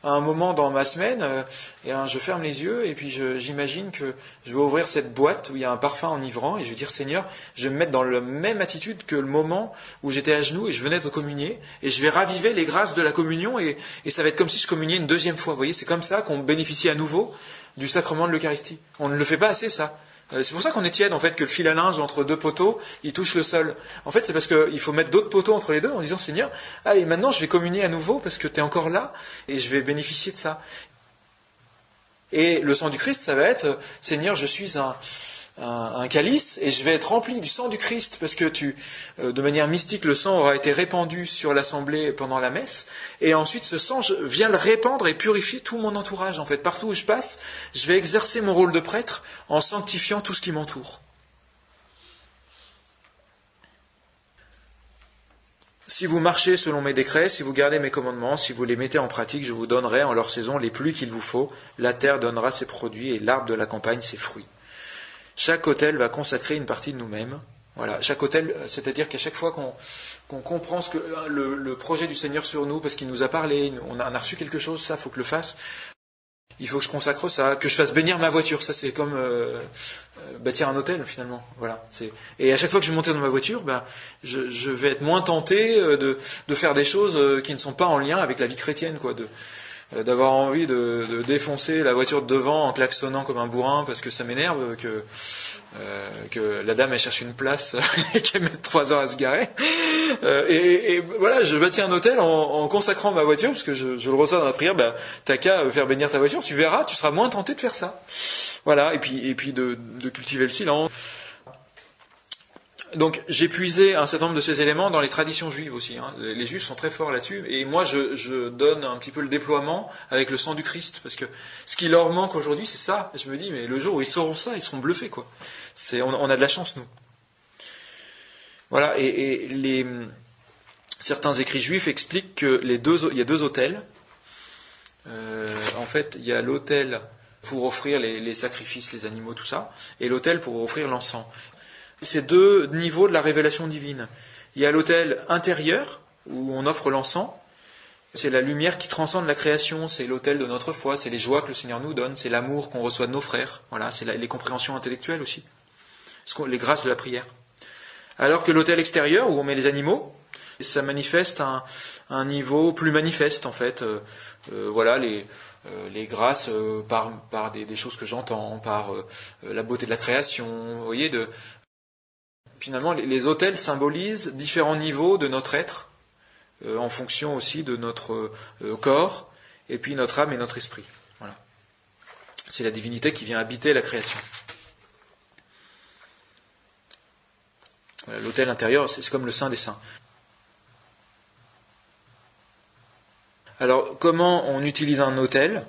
S1: à un moment dans ma semaine, je ferme les yeux, et puis j'imagine que je vais ouvrir cette boîte où il y a un parfum enivrant, et je vais dire, Seigneur, je vais me mettre dans la même attitude que le moment où j'étais à genoux, et je venais de communier, et je vais raviver les grâces de la communion, et ça va être comme si je communiais une deuxième fois. Vous voyez, c'est comme ça qu'on bénéficie à nouveau du sacrement de l'Eucharistie. On ne le fait pas assez, ça. C'est pour ça qu'on est tiède, en fait, que le fil à linge entre 2 poteaux, il touche le sol. En fait, c'est parce qu'il faut mettre d'autres poteaux entre les deux en disant, Seigneur, allez, maintenant je vais communier à nouveau parce que tu es encore là et je vais bénéficier de ça. Et le sang du Christ, ça va être, Seigneur, je suis un calice et je vais être rempli du sang du Christ parce que de manière mystique, le sang aura été répandu sur l'assemblée pendant la messe et ensuite ce sang, je viens le répandre et purifier tout mon entourage. En fait, partout où je passe, je vais exercer mon rôle de prêtre en sanctifiant tout ce qui m'entoure. Si vous marchez selon mes décrets, si vous gardez mes commandements, si vous les mettez en pratique, je vous donnerai en leur saison les pluies qu'il vous faut, la terre donnera ses produits et l'arbre de la campagne ses fruits. Chaque autel va consacrer une partie de nous-mêmes. Voilà, chaque autel, c'est-à-dire qu'à chaque fois qu'on comprend ce que le projet du Seigneur sur nous, parce qu'il nous a parlé, on a reçu quelque chose, ça, il faut que je le fasse. Il faut que je consacre ça, que je fasse bénir ma voiture. Ça, c'est comme bâtir un hôtel, finalement. Voilà. Et à chaque fois que je vais monter dans ma voiture, je vais être moins tenté de faire des choses qui ne sont pas en lien avec la vie chrétienne, quoi. D'avoir envie de défoncer la voiture de devant en klaxonnant comme un bourrin parce que ça m'énerve que la dame elle cherche une place et qu'elle mette 3 heures à se garer. Et voilà, je bâtis un hôtel en consacrant ma voiture parce que je le reçois dans la prière. T'as qu'à faire bénir ta voiture, tu verras, tu seras moins tenté de faire ça. Voilà, et puis de cultiver le silence. Donc j'ai puisé un certain nombre de ces éléments dans les traditions juives aussi. Les juifs sont très forts là-dessus. Et moi je donne un petit peu le déploiement avec le sang du Christ. Parce que ce qui leur manque aujourd'hui, c'est ça. Je me dis, mais le jour où ils sauront ça, ils seront bluffés, quoi. On a de la chance, nous. Voilà, certains écrits juifs expliquent que il y a 2 autels. En fait, il y a l'autel pour offrir les sacrifices, les animaux, tout ça, et l'autel pour offrir l'encens. C'est 2 niveaux de la révélation divine. Il y a l'autel intérieur, où on offre l'encens. C'est la lumière qui transcende la création, c'est l'autel de notre foi, c'est les joies que le Seigneur nous donne, c'est l'amour qu'on reçoit de nos frères. Voilà, c'est les compréhensions intellectuelles aussi, les grâces de la prière. Alors que l'autel extérieur, où on met les animaux, ça manifeste un niveau plus manifeste, en fait. Voilà, les grâces par des choses que j'entends, par la beauté de la création, vous voyez, finalement, les autels symbolisent différents niveaux de notre être, en fonction aussi de notre corps, et puis notre âme et notre esprit. Voilà. C'est la divinité qui vient habiter la création. Voilà, l'autel intérieur, c'est comme le Saint des Saints. Alors, comment on utilise un autel ?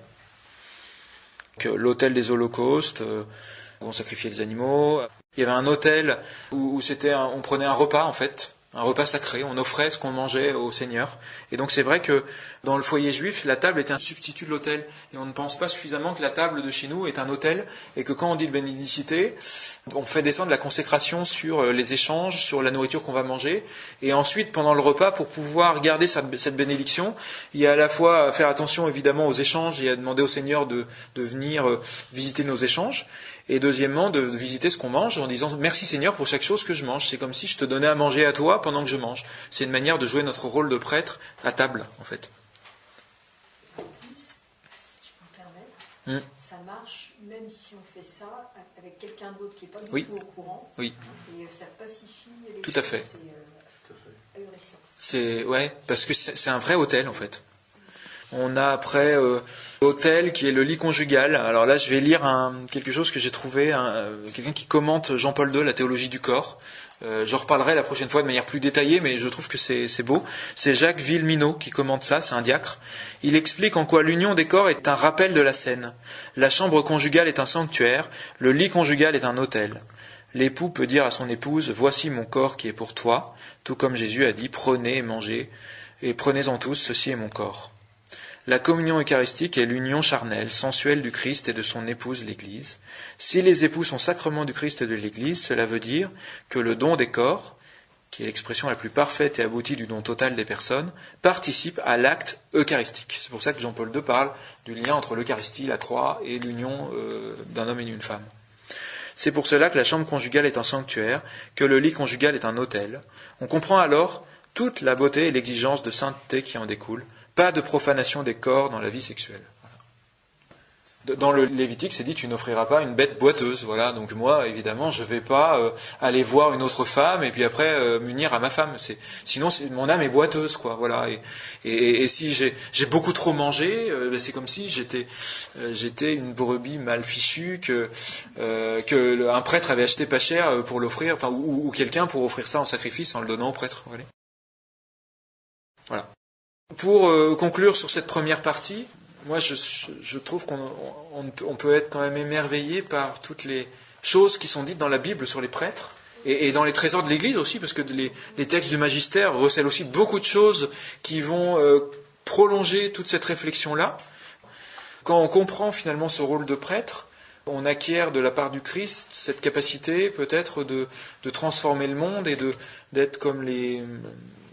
S1: L'autel des holocaustes, où on sacrifiait les animaux. Il y avait un autel où on prenait un repas, en fait, un repas sacré, on offrait ce qu'on mangeait au Seigneur. Et donc c'est vrai que dans le foyer juif, la table était un substitut de l'autel. Et on ne pense pas suffisamment que la table de chez nous est un autel, et que quand on dit le bénédicité, on fait descendre la consécration sur les échanges, sur la nourriture qu'on va manger. Et ensuite, pendant le repas, pour pouvoir garder cette bénédiction, il y a à la fois à faire attention évidemment aux échanges et à demander au Seigneur de venir visiter nos échanges. Et deuxièmement, de visiter ce qu'on mange en disant « Merci Seigneur pour chaque chose que je mange ». C'est comme si je te donnais à manger à toi pendant que je mange. C'est une manière de jouer notre rôle de prêtre à table, en fait.
S2: En plus, si je peux me permettre, ça marche même si on fait ça avec quelqu'un d'autre qui n'est pas du tout au courant.
S1: Oui.
S2: Et ça pacifie les
S1: tout
S2: choses.
S1: À fait.
S2: C'est ahurissant.
S1: Parce que c'est un vrai autel, en fait. On a après l'autel qui est le lit conjugal. Alors là, je vais lire quelque chose que j'ai trouvé, quelqu'un qui commente Jean-Paul II, la théologie du corps. J'en reparlerai la prochaine fois de manière plus détaillée, mais je trouve que c'est beau. C'est Jacques Villeminot qui commente ça, c'est un diacre. Il explique en quoi l'union des corps est un rappel de la scène. La chambre conjugale est un sanctuaire, le lit conjugal est un autel. L'époux peut dire à son épouse « Voici mon corps qui est pour toi », tout comme Jésus a dit « Prenez et mangez, et prenez-en tous, ceci est mon corps ». La communion eucharistique est l'union charnelle, sensuelle du Christ et de son épouse l'Église. Si les époux sont sacrements du Christ et de l'Église, cela veut dire que le don des corps, qui est l'expression la plus parfaite et aboutie du don total des personnes, participe à l'acte eucharistique. C'est pour ça que Jean-Paul II parle du lien entre l'Eucharistie, la croix et l'union d'un homme et d'une femme. C'est pour cela que la chambre conjugale est un sanctuaire, que le lit conjugal est un autel. On comprend alors toute la beauté et l'exigence de sainteté qui en découle. Pas de profanation des corps dans la vie sexuelle. Dans le Lévitique, c'est dit tu n'offriras pas une bête boiteuse. Voilà. Donc moi, évidemment, je vais pas aller voir une autre femme et puis après m'unir à ma femme. Sinon, mon âme est boiteuse, quoi. Voilà. Et si j'ai beaucoup trop mangé, c'est comme si j'étais une brebis mal fichue que un prêtre avait acheté pas cher pour l'offrir, enfin ou quelqu'un pour offrir ça en sacrifice en le donnant au prêtre. Voilà. Pour conclure sur cette première partie, moi je trouve qu'on peut être quand même émerveillé par toutes les choses qui sont dites dans la Bible sur les prêtres et dans les trésors de l'Église aussi, parce que les textes du magistère recèlent aussi beaucoup de choses qui vont prolonger toute cette réflexion-là. Quand on comprend finalement ce rôle de prêtre, on acquiert de la part du Christ cette capacité peut-être de transformer le monde et d'être comme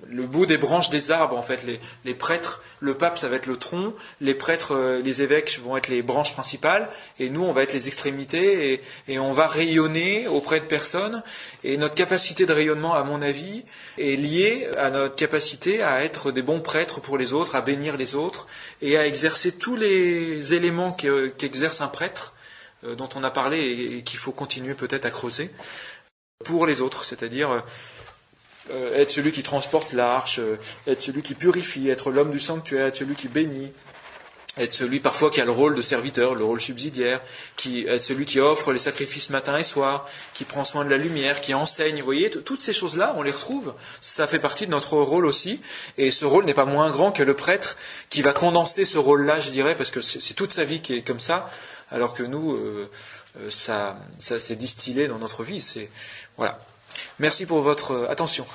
S1: le bout des branches des arbres, en fait. Les prêtres, le pape, ça va être le tronc, les prêtres, les évêques vont être les branches principales, et nous, on va être les extrémités, et on va rayonner auprès de personnes. Et notre capacité de rayonnement, à mon avis, est liée à notre capacité à être des bons prêtres pour les autres, à bénir les autres, et à exercer tous les éléments qu'exerce un prêtre, dont on a parlé et qu'il faut continuer peut-être à creuser, pour les autres, c'est-à-dire être celui qui transporte l'arche, être celui qui purifie, être l'homme du sanctuaire, être celui qui bénit, être celui parfois qui a le rôle de serviteur, le rôle subsidiaire, être celui qui offre les sacrifices matin et soir, qui prend soin de la lumière, qui enseigne. Vous voyez, toutes ces choses-là, on les retrouve, ça fait partie de notre rôle aussi, et ce rôle n'est pas moins grand que le prêtre qui va condenser ce rôle-là, je dirais, parce que c'est toute sa vie qui est comme ça, alors que nous, ça s'est distillé dans notre vie. Voilà. Merci pour votre attention.